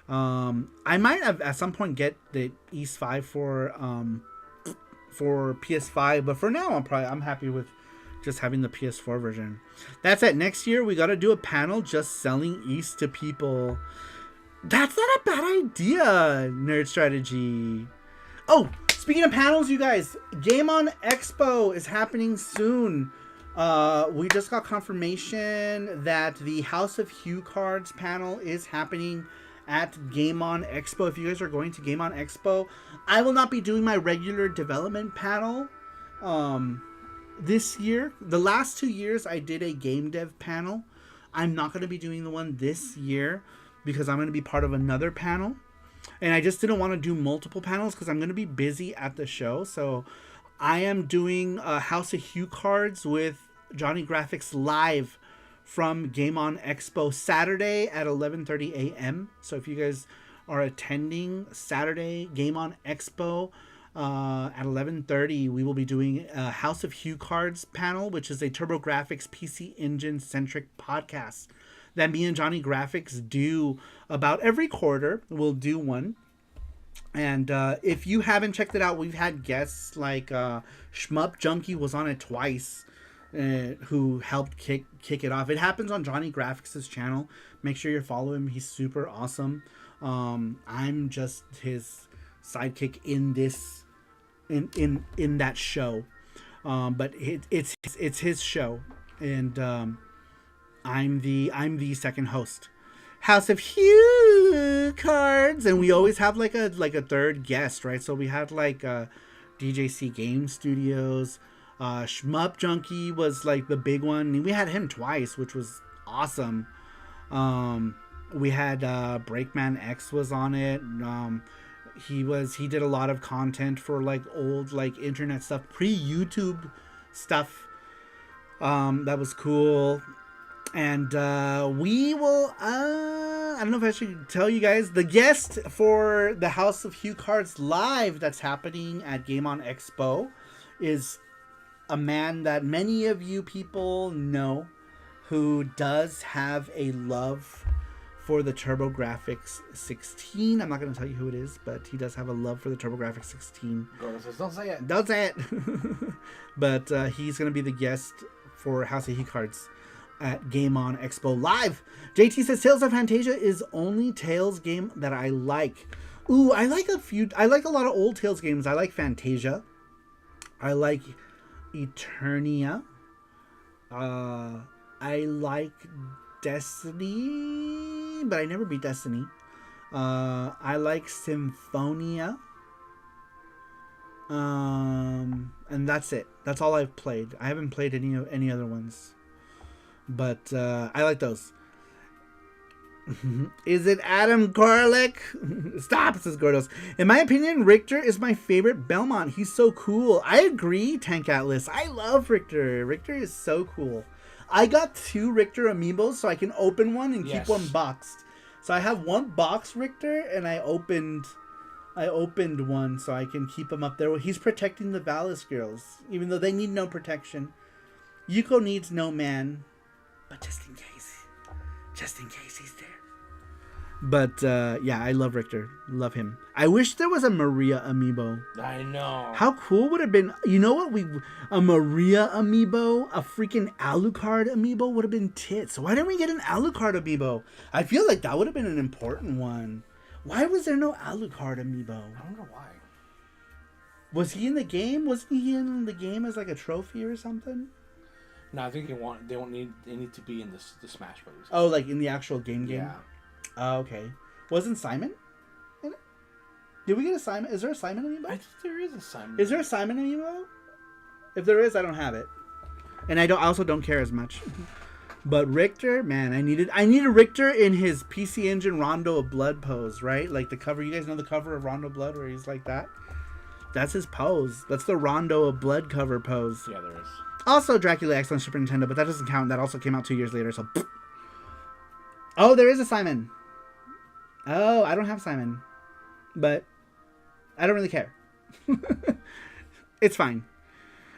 I might have at some point get the Ys 5 for PS5, but for now I'm happy with just having the PS4 version. That's it. Next year we got to do a panel just selling Ys to people. That's not a bad idea, Nerd Strategy. Oh, speaking of panels, you guys, Game On Expo is happening soon. We just got confirmation that the House of Hue cards panel is happening at Game On Expo. If you guys are going to Game On Expo, I will not be doing my regular development panel this year. The last 2 years I did a game dev panel. I'm not going to be doing the one this year because I'm going to be part of another panel. And I just didn't want to do multiple panels because I'm going to be busy at the show. So I am doing House of Hue cards with Johnny Graphics live from Game On Expo Saturday at 11:30 a.m. So if you guys are attending Saturday Game On Expo at 11:30, we will be doing a House of Hue cards panel, which is a TurboGrafx PC Engine centric podcast that me and Johnny Graphics do about every quarter. We'll do one. And if you haven't checked it out, we've had guests like Shmup Junkie was on it twice, who helped kick it off. It happens on Johnny Graphics' channel. Make sure you follow him. He's super awesome. I'm just his sidekick in this in that show. But it's his show, and I'm the second host. House of Hue cards, and we always have like a third guest, right? So we had like DJC Game Studios. Shmup Junkie was like the big one. We had him twice, which was awesome. We had Breakman X was on it. He did a lot of content for like old like internet stuff, pre-YouTube stuff. That was cool. And we will I don't know if I should tell you guys the guest for the House of Hue cards live that's happening at Game On Expo is a man that many of you people know, who does have a love for the TurboGrafx 16. I'm not going to tell you who it is, but he does have a love for the TurboGrafx 16. Don't say it. Don't say it. But he's going to be the guest for House of Hue cards at Game On Expo Live. JT says Tales of Fantasia is only Tales game that I like. Ooh, I like a lot of old Tales games. I like Fantasia. I like Eternia. I like Destiny, but I never beat Destiny. I like Symphonia. And that's it. That's all I've played. I haven't played any other ones. But I like those. Is it Adam Garlick? Stop, says Gordos. In my opinion, Richter is my favorite Belmont. He's so cool. I agree, Tank Atlas. I love Richter. Richter is so cool. I got 2 Richter amiibos, so I can open one and keep one boxed. So I have one box Richter, and I opened one so I can keep him up there. He's protecting the Valis girls, even though they need no protection. Yuko needs no man. But just in case he's there. But yeah, I love Richter. Love him. I wish there was a Maria amiibo. I know. How cool would it have been? You know what? A Maria amiibo, a freaking Alucard amiibo would have been tits. Why didn't we get an Alucard amiibo? I feel like that would have been an important one. Why was there no Alucard amiibo? I don't know why. Was he in the game? Wasn't he in the game as like a trophy or something? No, I think they need to be in the Smash Brothers. Oh, like in the actual game? Yeah. Oh, okay. Wasn't Simon in it? Did we get a Simon? Is there a Simon amiibo? I think there is a Simon. Is there a Simon amiibo? If there is, I don't have it, and I also don't care as much. But Richter, man, I needed Richter in his PC Engine Rondo of Blood pose, right? Like the cover. You guys know the cover of Rondo Blood where he's like that. That's his pose. That's the Rondo of Blood cover pose. Yeah, there is. Also, Dracula X on Super Nintendo, but that doesn't count. That also came out 2 years later. So, oh, there is a Simon. Oh, I don't have Simon, but I don't really care. It's fine.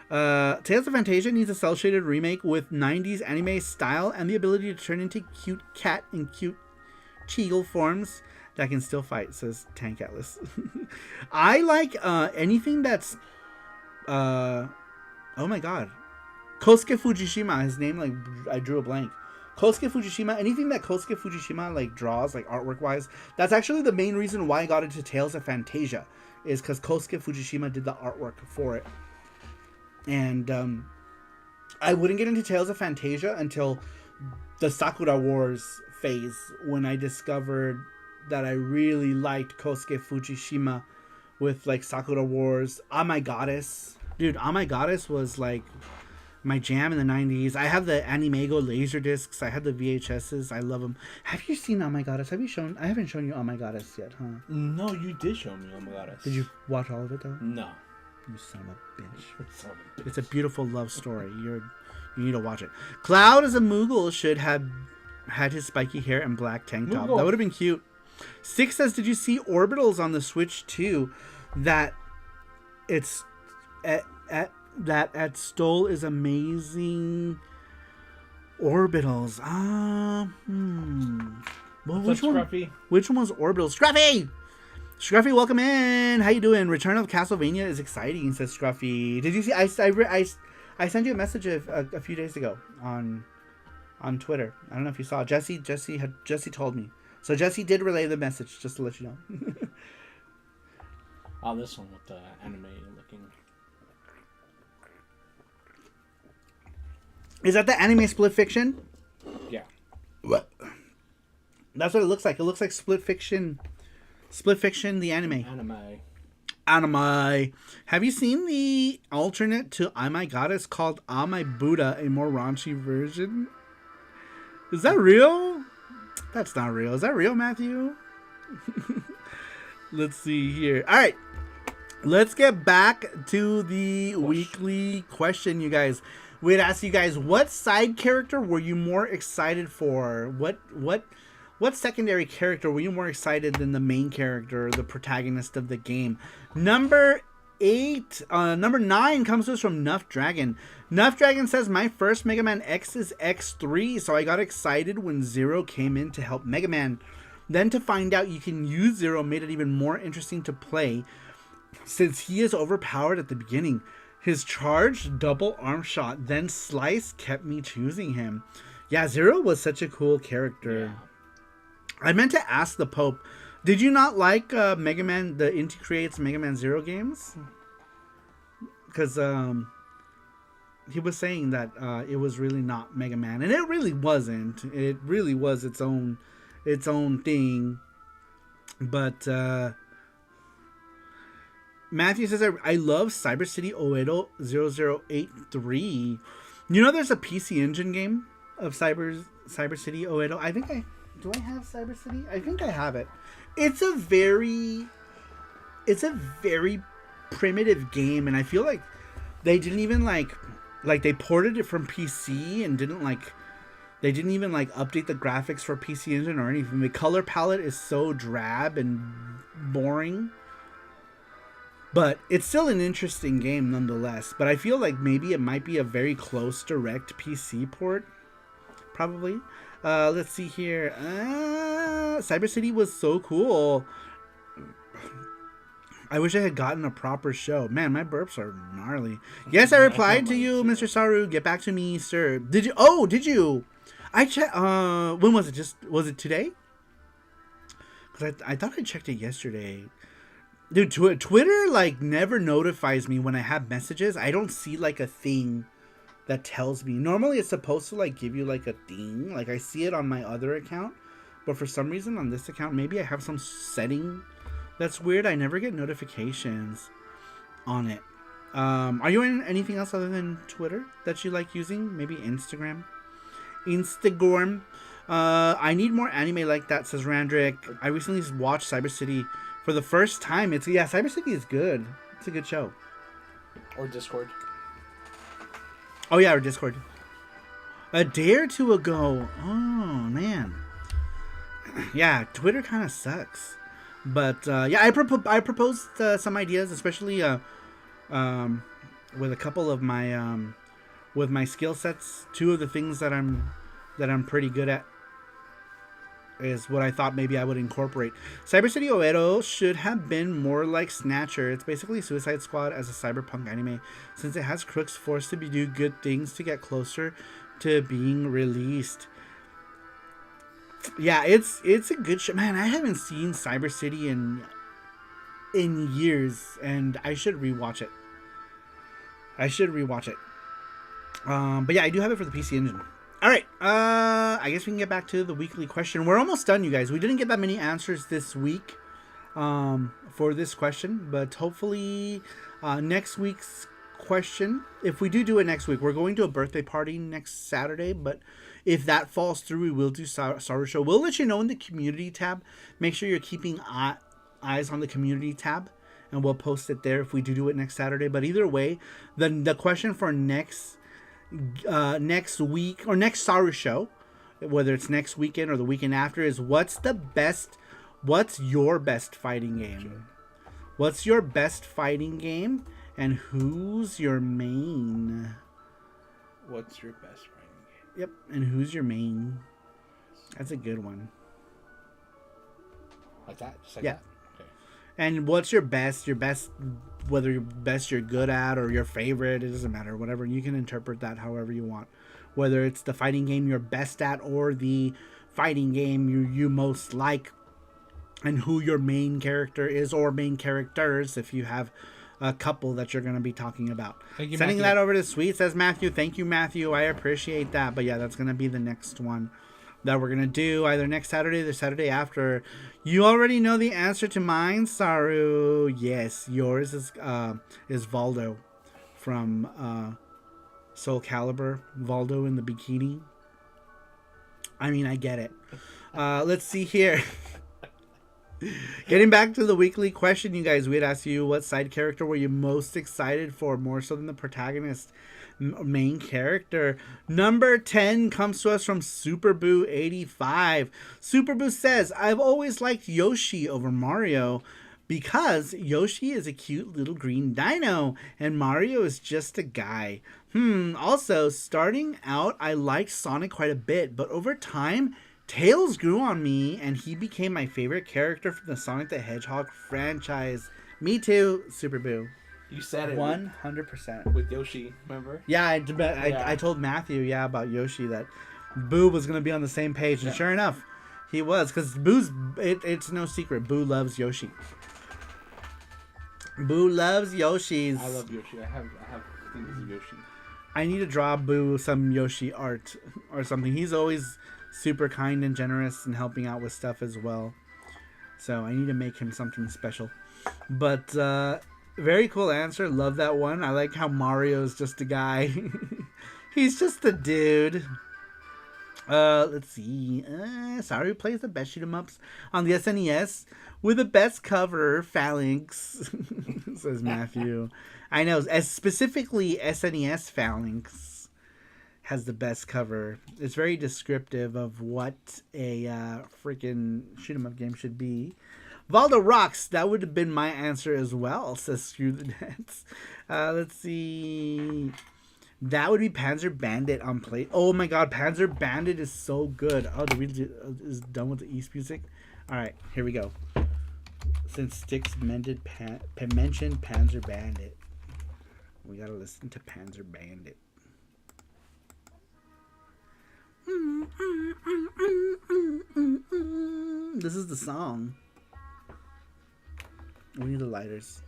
Tales of Fantasia needs a cel-shaded remake with 90s anime style and the ability to turn into cute cat and cute cheagle forms that can still fight, says Tank Atlas. I like anything that's oh my god, Kosuke Fujishima, his name, like, I drew a blank. Kosuke Fujishima, anything that Kosuke Fujishima like draws, like artwork wise, that's actually the main reason why I got into Tales of Fantasia, is because Kosuke Fujishima did the artwork for it. And I wouldn't get into Tales of Fantasia until the Sakura Wars phase, when I discovered that I really liked Kosuke Fujishima with like Sakura Wars. Ah My Goddess. Dude, Ah My Goddess was like my jam in the 90s. I have the Animego laser discs. I had the VHSs. I love them. Have you seen Oh My Goddess? I haven't shown you Oh My Goddess yet, huh? No, you did show me Oh My Goddess. Did you watch all of it though? No. You son of a bitch. It's a beautiful love story. You need to watch it. Cloud as a Moogle should have had his spiky hair and black tank top. Moogle. That would have been cute. Six says, did you see Orbitals on the Switch too? That it's at Stoll is amazing. Orbitals. Well, which one? Scruffy? Which one was Orbitals? Scruffy, welcome in. How you doing? Return of Castlevania is exciting, says Scruffy. Did you see? I sent you a message a few days ago on Twitter. I don't know if you saw. Jesse told me. So Jesse did relay the message, just to let you know. Oh, this one with the anime looking. Is that the anime Split Fiction? Yeah. What? That's what it looks like. It looks like Split Fiction. Split Fiction, the anime. Anime. Have you seen the alternate to Oh My Goddess called Ah My Buddha, a more raunchy version? Is that real? That's not real. Is that real, Matthew? Let's see here. All right. Let's get back to the weekly question, you guys. We'd ask you guys, what side character were you more excited for? What secondary character were you more excited than the main character, the protagonist of the game? Number 9 comes to us from Nuff Dragon. Nuff Dragon says, my first Mega Man X is X3, so I got excited when Zero came in to help Mega Man. Then to find out you can use Zero made it even more interesting to play, since he is overpowered at the beginning. His charged double arm shot, then slice, kept me choosing him. Yeah, Zero was such a cool character. Yeah. I meant to ask the Pope, did you not like Mega Man, the Inti Creates Mega Man Zero games? Because he was saying that it was really not Mega Man, and it really wasn't. It really was its own thing. But Matthew says, I love Cyber City Oedo 0083. You know, there's a PC Engine game of Cyber City Oedo. Do I have Cyber City? I think I have it. It's a very primitive game, and I feel like they didn't even like they ported it from PC and didn't even update the graphics for PC Engine or anything. The color palette is so drab and boring. But it's still an interesting game nonetheless. But I feel like maybe it might be a very close direct PC port. Probably. Let's see here. Cyber City was so cool. I wish I had gotten a proper show. Man, my burps are gnarly. Yes, I replied to you, Mr. Saru. Get back to me, sir. Did you? Oh, did you? I checked. When was it? Was it today? Because I thought I checked it yesterday. Dude, Twitter like never notifies me when I have messages. I don't see like a thing that tells me. Normally it's supposed to like give you like a ding. Like I see it on my other account, but for some reason on this account, maybe I have some setting that's weird. I never get notifications on it. Are you in anything else other than Twitter that you like using? Maybe Instagram? I need more anime like that, says Randrick. I recently watched Cyber City for the first time. Cyber City is good. It's a good show. Or Discord. Oh yeah, or Discord. A day or two ago. Oh man. Yeah, Twitter kind of sucks. But yeah, I proposed some ideas, especially with a couple of my with my skill sets. Two of the things that I'm pretty good at is what I thought maybe I would incorporate. Cyber City Oedo should have been more like Snatcher. It's basically Suicide Squad as a cyberpunk anime, since it has crooks forced to do good things to get closer to being released. Yeah, it's a good show. Man, I haven't seen Cyber City in years, and I should rewatch it. But yeah, I do have it for the PC Engine. All right, I guess we can get back to the weekly question. We're almost done, you guys. We didn't get that many answers this week for this question, but hopefully next week's question, if we do it next week, we're going to a birthday party next Saturday, but if that falls through, we will do SaruShow. We'll let you know in the community tab. Make sure you're keeping eyes on the community tab, and we'll post it there if we do it next Saturday. But either way, the question for next week or next SaruShow, whether it's next weekend or the weekend after, is what's your best fighting game? What's your best fighting game, and who's your main? What's your best fighting game? Yep, and who's your main? That's a good one. Like that? Just like yeah. That? Okay. And what's your best, whether your best you're good at or your favorite, it doesn't matter. Whatever, you can interpret that however you want. Whether it's the fighting game you're best at or the fighting game you most like, and who your main character is or main characters if you have a couple that you're going to be talking about. Thank you, Sending Matthew. that over to Sweet, says Matthew. Thank you, Matthew. I appreciate that. But yeah, that's going to be the next one that we're going to do either next Saturday or the Saturday after. You already know the answer to mine, Saru. Yes, yours is Valdo from Soul Calibur. Valdo in the bikini. I mean, I get it. Let's see here. Getting back to the weekly question, you guys, we had asked you what side character were you most excited for, more so than the protagonist main character. Number 10 comes to us from Superboo85. Superboo says, I've always liked Yoshi over Mario because Yoshi is a cute little green dino and Mario is just a guy. Also, starting out, I liked Sonic quite a bit, but over time, Tails grew on me, and he became my favorite character from the Sonic the Hedgehog franchise. Me too, Superboo. You said it 100%. with Yoshi, remember? Yeah, I told Matthew, about Yoshi that Boo was going to be on the same page, and sure enough, he was, because Boo's, it's no secret, Boo loves Yoshi. Boo loves Yoshis. I love Yoshi. I have things of Yoshi. I need to draw Boo some Yoshi art or something. He's always super kind and generous and helping out with stuff as well. So I need to make him something special. But very cool answer. Love that one. I like how Mario's just a guy. He's just a dude. Let's see. Saru plays the best shoot 'em ups on the SNES with the best cover, Phalanx, says Matthew. I know, as specifically SNES Phalanx has the best cover. It's very descriptive of what a freaking shoot 'em up game should be. Valdo rocks. That would have been my answer as well, says Screw the Nets. Let's see. That would be Panzer Bandit on play. Oh my god, Panzer Bandit is so good. Oh, is done with the East music? Alright, here we go. Since Styx mentioned Panzer Bandit, we gotta listen to Panzer Bandit. This is the song. We need the lighters.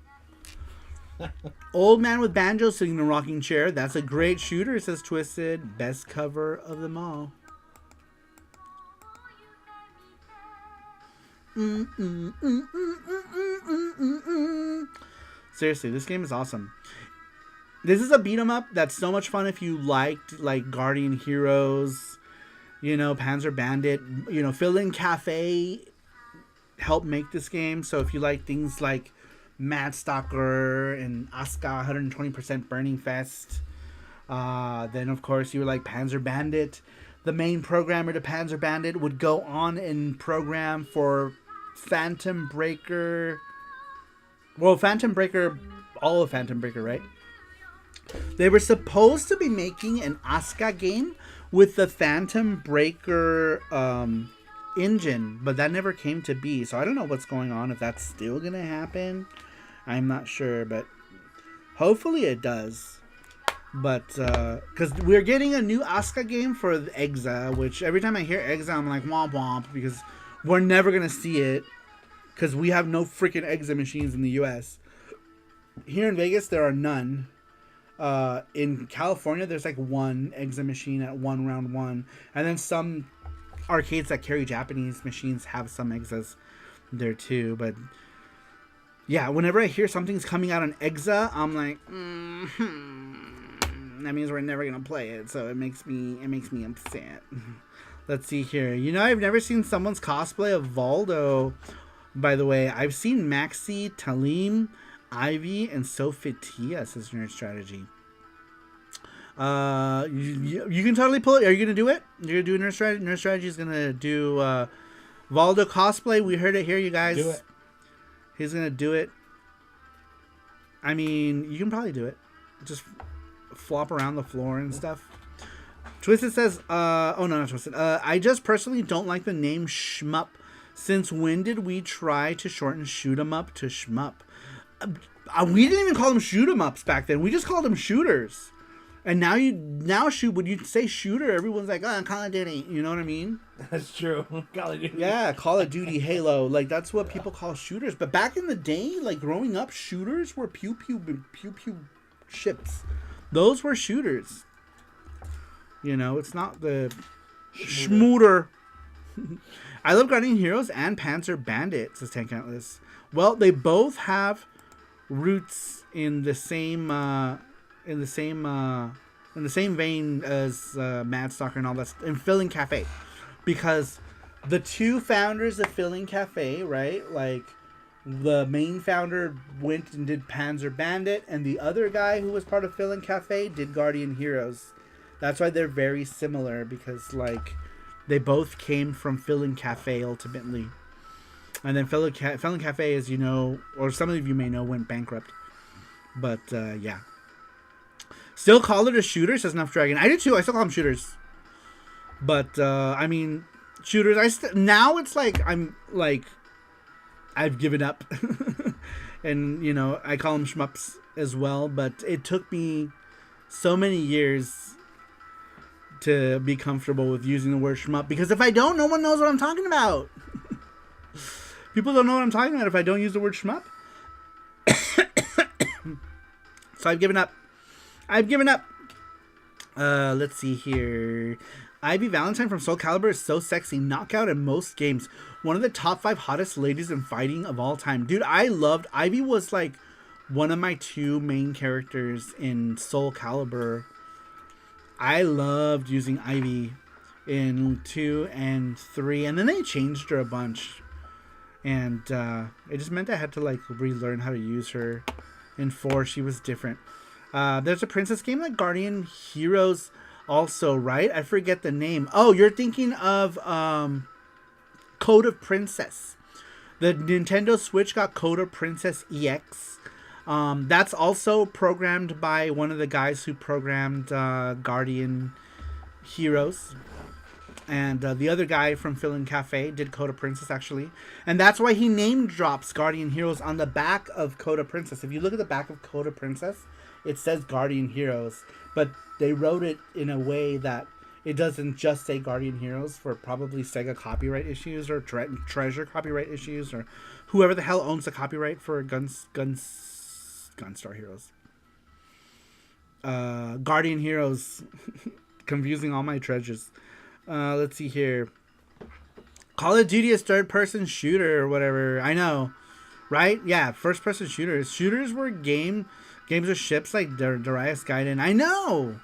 Old Man with Banjo sitting in a rocking chair. That's a great shooter, says Twisted. Best cover of them all. Seriously, this game is awesome. This is a beat 'em up that's so much fun if you liked like Guardian Heroes, Panzer Bandit, Fill-In Cafe helped make this game. So if you like things like Mad Stalker and Asuka 120% Burning Fest, then of course you were like Panzer Bandit. The main programmer to Panzer Bandit would go on and program for Phantom Breaker. Well, Phantom Breaker, all of Phantom Breaker, right? They were supposed to be making an Asuka game with the Phantom Breaker engine, but that never came to be. So I don't know what's going on, if that's still going to happen. I'm not sure, but hopefully it does. But, because we're getting a new Asuka game for the EXA, which every time I hear EXA, I'm like, womp womp, because we're never going to see it, because we have no freaking EXA machines in the US. Here in Vegas, there are none. In California, there's like one EXA machine at round one. And then some arcades that carry Japanese machines have some EXAs there too. But yeah, whenever I hear something's coming out on EXA, I'm like, that means we're never gonna play it. So it makes me upset. Let's see here. I've never seen someone's cosplay of Valdo. By the way, I've seen Maxi, Talim, Ivy, and Sophia, says Nerd Strategy. You can totally pull it. Are you gonna do it? You're gonna do Nerd Strategy? Nerd Strategy is gonna do Valdo cosplay. We heard it here, you guys. Do it. He's gonna do it. I mean, you can probably do it. Just flop around the floor and stuff. Twisted says, oh no, not Twisted. I just personally don't like the name Shmup. Since when did we try to shorten shoot 'em up to shmup? We didn't even call them shoot 'em ups back then. We just called them shooters. And now when you say shooter, everyone's like, oh, Call of Duty. You know what I mean? That's true. Call of Duty. Yeah, Call of Duty, Halo. Like, that's what people call shooters. But back in the day, like, growing up, shooters were pew-pew ships. Those were shooters. It's not the schmooter. I love Guardian Heroes and Panzer Bandit, says Tank Atlas. Well, they both have roots in the same vein as Mad Stalker and all that, and Fill-In Cafe, because the two founders of Fill-In Cafe, right? Like, the main founder went and did Panzer Bandit, and the other guy who was part of Fill-In Cafe did Guardian Heroes. That's why they're very similar, because like they both came from Fill-In Cafe ultimately. And then Fill-In Cafe, as you know, or some of you may know, went bankrupt. But yeah. Still call it a shooter, says Nuff Dragon. I do too. I still call them shooters. But I mean, shooters. Now it's like I've given up, and I call them shmups as well. But it took me so many years to be comfortable with using the word shmup, because if I don't, no one knows what I'm talking about. People don't know what I'm talking about if I don't use the word shmup. So I've given up. Let's see here. Ivy Valentine from Soul Calibur is so sexy. Knockout in most games. One of the top 5 hottest ladies in fighting of all time. Dude, I loved... Ivy was like one of my 2 main characters in Soul Calibur. I loved using Ivy in 2 and 3. And then they changed her a bunch. And it just meant I had to like relearn how to use her. In 4, she was different. There's a princess game like Guardian Heroes also, right? I forget the name. Oh, you're thinking of Code of Princess. The Nintendo Switch got Code of Princess EX. That's also programmed by one of the guys who programmed Guardian Heroes. And the other guy from Fill-In Cafe did Code of Princess, actually. And that's why he name drops Guardian Heroes on the back of Code of Princess. If you look at the back of Code of Princess, it says Guardian Heroes. But they wrote it in a way that it doesn't just say Guardian Heroes for probably Sega copyright issues or Treasure copyright issues or whoever the hell owns the copyright for Guns Gunstar Heroes. Guardian Heroes. Confusing all my treasures. Let's see here. Call of Duty is third-person shooter or whatever. I know, right? Yeah, first-person shooters. Shooters were games with ships like Darius Gaiden. I know,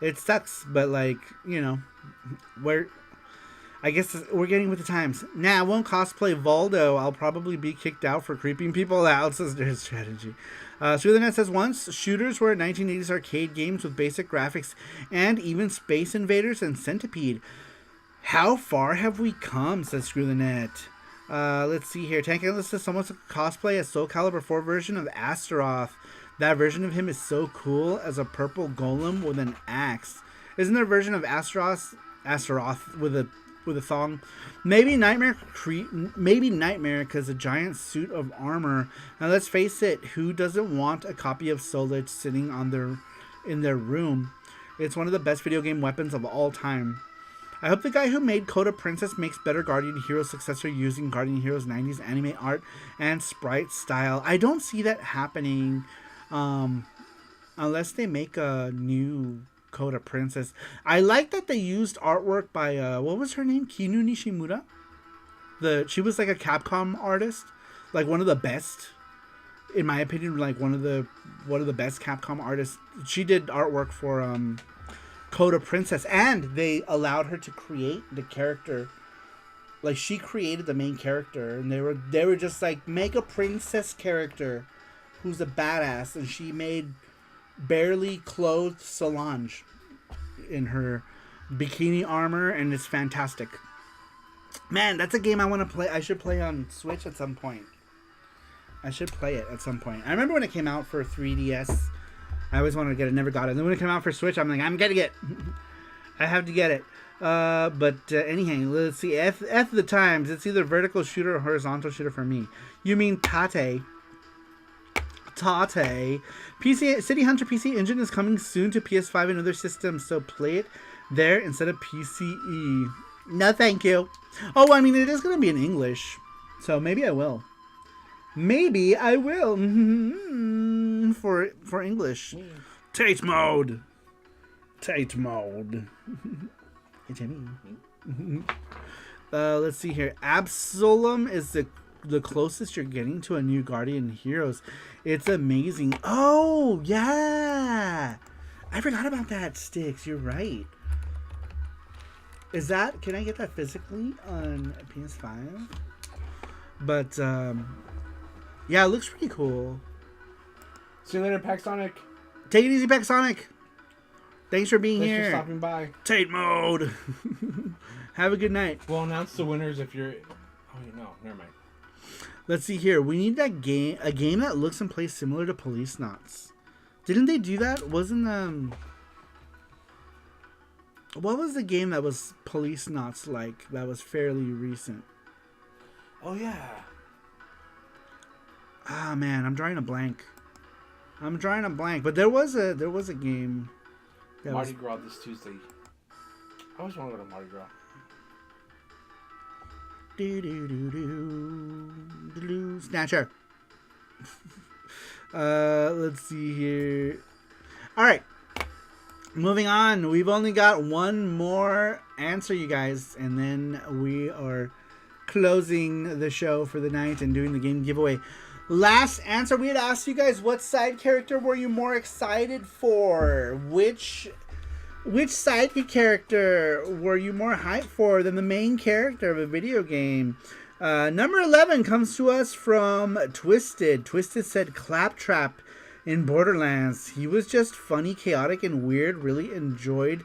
it sucks, but like, you know, I guess we're getting with the times. Nah, I won't cosplay Voldo. I'll probably be kicked out for creeping people out, says their strategy. Through the Net says, once shooters were 1980s arcade games with basic graphics and even Space Invaders and Centipede. How far have we come, says Screw the Net. Let's see here. Tank Endless says someone's cosplay a Soul Calibur 4 version of Astaroth. That version of him is so cool as a purple golem with an axe. Isn't there a version of Astaroth with a thong? Maybe Nightmare because a giant suit of armor. Now let's face it, who doesn't want a copy of Solich sitting in their room? It's one of the best video game weapons of all time. I hope the guy who made Coda Princess makes better Guardian Hero successor using Guardian Hero's 90s anime art and sprite style. I don't see that happening unless they make a new Coda Princess. I like that they used artwork by what was her name? Kinu Nishimura. She was like a Capcom artist, like one of the best, in my opinion, like one of the best Capcom artists. She did artwork for Coda Princess, and they allowed her to create the character. Like, she created the main character, and they were just like, make a princess character who's a badass, and she made barely clothed Solange in her bikini armor, and it's fantastic. Man, that's a game I want to play. I should play on Switch at some point. I should play it at some point. I remember when it came out for 3DS. I always wanted to get it, never got it. And then when it came out for Switch, I'm like, I'm getting it. I have to get it. Anyhow, let's see. F the times. It's either vertical shooter or horizontal shooter for me. You mean Tate. PC City Hunter PC Engine is coming soon to PS5 and other systems, so play it there instead of PCE. No, thank you. Oh, I mean, it is going to be in English, so maybe I will. Maybe I will. For English. Tate mode. It's me. Let's see here. Absolum is the closest you're getting to a new Guardian Heroes. It's amazing. Oh, yeah. I forgot about that, Sticks. You're right. Can I get that physically on PS5? But, yeah, it looks pretty cool. See you later, Pack Sonic. Take it easy, Pack Sonic. Thanks for being here. Thanks for stopping by. Tate mode. Have a good night. We'll announce the winners if you're... Oh, no, never mind. Let's see here. We need that game, a game that looks and plays similar to Police Knots. Didn't they do that? Wasn't what was the game that was Police Knots like? That was fairly recent. Oh yeah. Ah man, I'm drawing a blank. But there was a game. That Mardi Gras this Tuesday. I always want to go to Mardi Gras. Snatcher. Let's see here. All right, moving on. We've only got one more answer, you guys, and then we are closing the show for the night and doing the game giveaway. Last answer, we had asked you guys, what side character were you more excited for? Which side character were you more hyped for than the main character of a video game? Number 11 comes to us from Twisted. Twisted said Claptrap in Borderlands. He was just funny, chaotic, and weird. Really enjoyed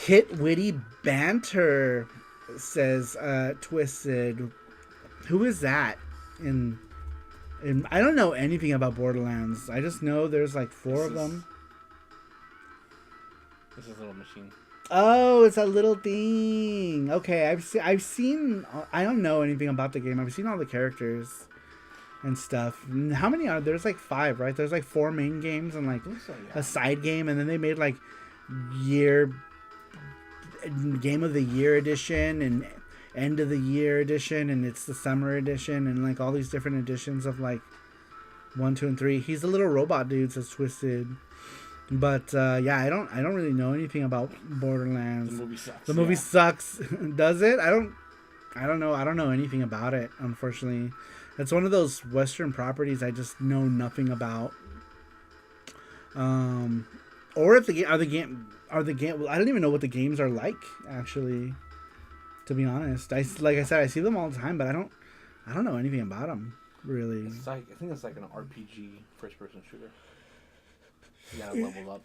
hit witty banter, says Twisted. Who is that? And I don't know anything about Borderlands. I just know there's like four of them. This is a little machine. Oh, it's a little thing. Okay, I've seen. I don't know anything about the game. I've seen all the characters and stuff. How many are there's like 5, right? There's like 4 main games and like a side game, and then they made like game of the year edition and end of the year edition, and it's the summer edition, and like all these different editions of like 1, 2, and 3. He's the little robot dude, says Twisted. But yeah, I don't really know anything about Borderlands. The movie sucks. The movie sucks. Does it? I don't know. I don't know anything about it, unfortunately. It's one of those Western properties I just know nothing about. Or if the game are the game. I don't even know what the games are like, actually. To be honest, like I said, I see them all the time, but I don't know anything about them really. It's like, I think it's like an RPG first-person shooter. You gotta level up.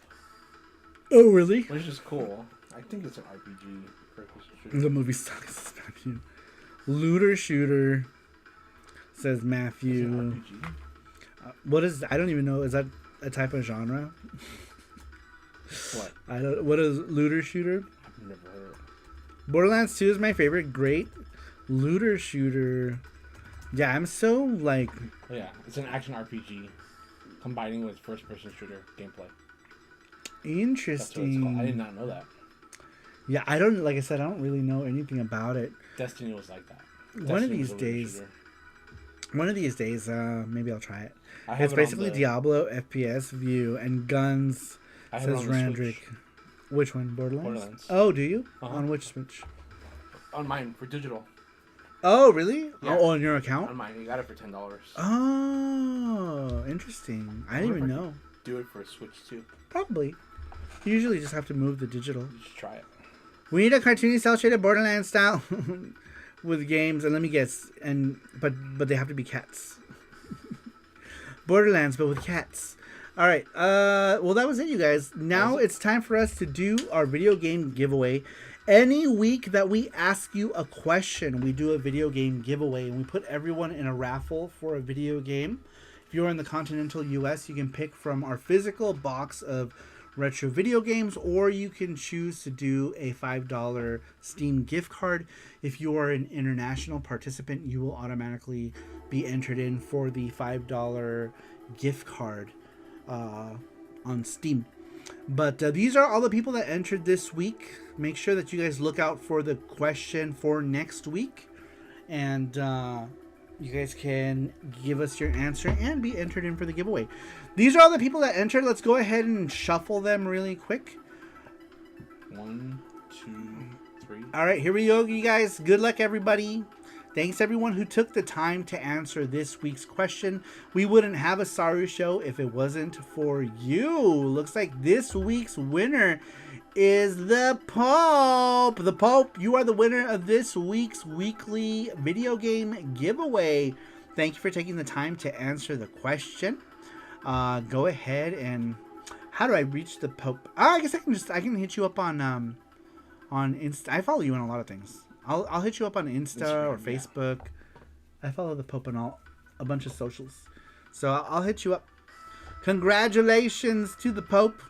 Oh really? Which is cool. I think it's an RPG first-person shooter. The movie sucks, says Matthew. Looter shooter, says Matthew. RPG? What is? I don't even know. Is that a type of genre? What? I don't. What is looter shooter? I've never heard of it. Borderlands 2 is my favorite. Great looter shooter. Yeah, I'm so like. Oh, yeah, it's an action RPG combining with first-person shooter gameplay. Interesting. That's what it's called. I did not know that. Yeah, I don't. Like I said, I don't really know anything about it. Destiny was like that. One of Destiny these was a looter days. shooter. One of these days, maybe I'll try it. I have It's it on basically the- Diablo FPS view and guns. I have it Says on the Randrick. Switch. Which one? Borderlands? Borderlands. Oh, do you? Uh-huh. On which Switch? On mine for digital. Oh, really? Yeah. Oh, on your account? On mine, you got it for $10. Oh, interesting. I didn't even know. Do it for a Switch too. Probably. You usually just have to move the digital. You should try it. We need a cartoony cell shaded Borderlands style with games, and let me guess, but they have to be cats. Borderlands, but with cats. All right. Well, that was it, you guys. Now it's time for us to do our video game giveaway. Any week that we ask you a question, we do a video game giveaway, and we put everyone in a raffle for a video game. If you're in the continental U.S., you can pick from our physical box of retro video games, or you can choose to do a $5 Steam gift card. If you are an international participant, you will automatically be entered in for the $5 gift card on Steam. But these are all the people that entered this week. Make sure that you guys look out for the question for next week, and you guys can give us your answer and be entered in for the giveaway. These are all the people that entered. Let's go ahead and shuffle them really quick. 1, 2, 3. All right, here we go, you guys. Good luck, everybody. Thanks, everyone who took the time to answer this week's question. We wouldn't have a Saru show if it wasn't for you. Looks like this week's winner is the Pope. The Pope, you are the winner of this week's weekly video game giveaway. Thank you for taking the time to answer the question. Go ahead and how do I reach the Pope? I guess I can hit you up on Insta. I follow you on a lot of things. I'll hit you up on Insta or Facebook. Yeah. I follow the Pope on a bunch of socials, so I'll hit you up. Congratulations to the Pope,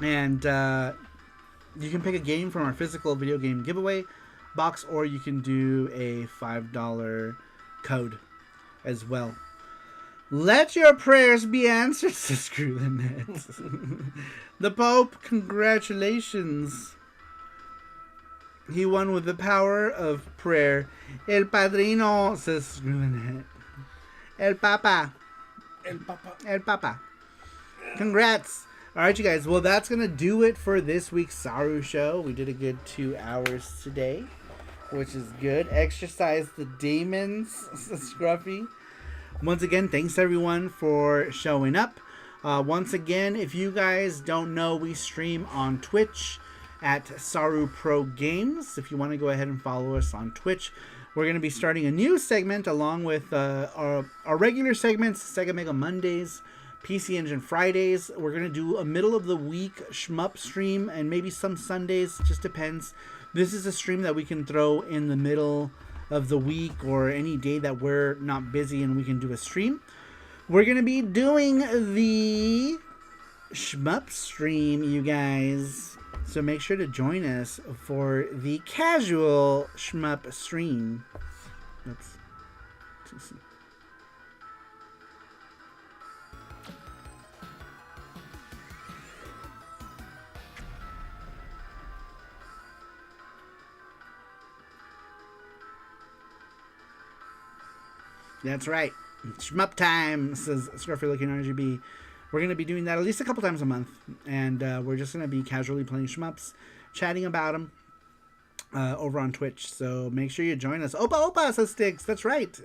and you can pick a game from our physical video game giveaway box, or you can do a $5 code as well. Let your prayers be answered, says Screw the Net. The Pope, congratulations. He won with the power of prayer. El Padrino, says Screw the Net. El Papa. El Papa. El Papa. Congrats. Alright, you guys. Well, that's going to do it for this week's Saru show. We did a good 2 hours today, which is good. Exercise the demons, says Scruffy. Once again, thanks everyone for showing up. Once again, if you guys don't know, we stream on Twitch at Saru Pro Games. If you want to go ahead and follow us on Twitch, we're going to be starting a new segment along with our regular segments, Sega Mega Mondays, PC Engine Fridays. We're going to do a middle of the week shmup stream and maybe some Sundays, just depends. This is a stream that we can throw in the middle of the week or any day that we're not busy and we can do a stream. We're going to be doing the shmup stream, you guys. So make sure to join us for the casual shmup stream. Let's see. That's right. Shmup time, says Scruffy Looking RGB. We're going to be doing that at least a couple times a month. And we're just going to be casually playing shmups, chatting about them over on Twitch. So make sure you join us. Opa Opa, says Sticks. That's right.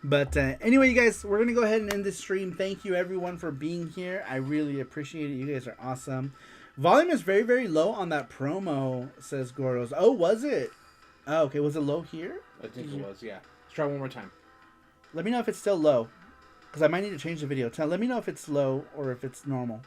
But anyway, you guys, we're going to go ahead and end this stream. Thank you, everyone, for being here. I really appreciate it. You guys are awesome. Volume is very, very low on that promo, says Gordos. Oh, was it? Oh, okay. Was it low here? I think it was, yeah. Let's try one more time. Let me know if it's still low, because I might need to change the video. Let me know if it's low or if it's normal.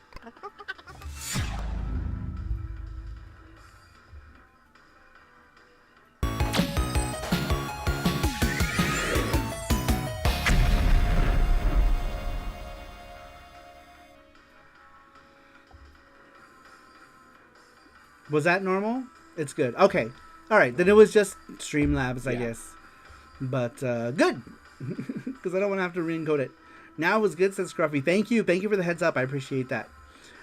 Was that normal? It's good. Okay. All right. Then it was just Streamlabs, I guess. But good. Because I don't want to have to re-encode it. Now it was good, says Scruffy. Thank you. Thank you for the heads up. I appreciate that.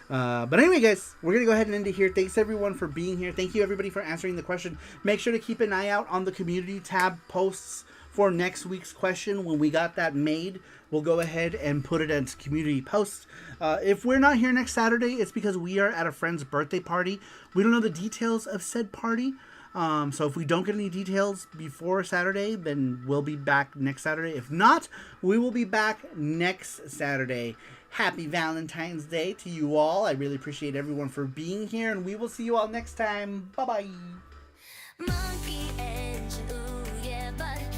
But anyway, guys, we're going to go ahead and end it here. Thanks, everyone, for being here. Thank you, everybody, for answering the question. Make sure to keep an eye out on the community tab posts for next week's question. When we got that made, we'll go ahead and put it as community posts. If we're not here next Saturday, it's because we are at a friend's birthday party. We don't know the details of said party. So if we don't get any details before Saturday, then we'll be back next Saturday. If not, we will be back next Saturday. Happy Valentine's Day to you all. I really appreciate everyone for being here, and we will see you all next time. Bye-bye. Monkey engine, ooh yeah, but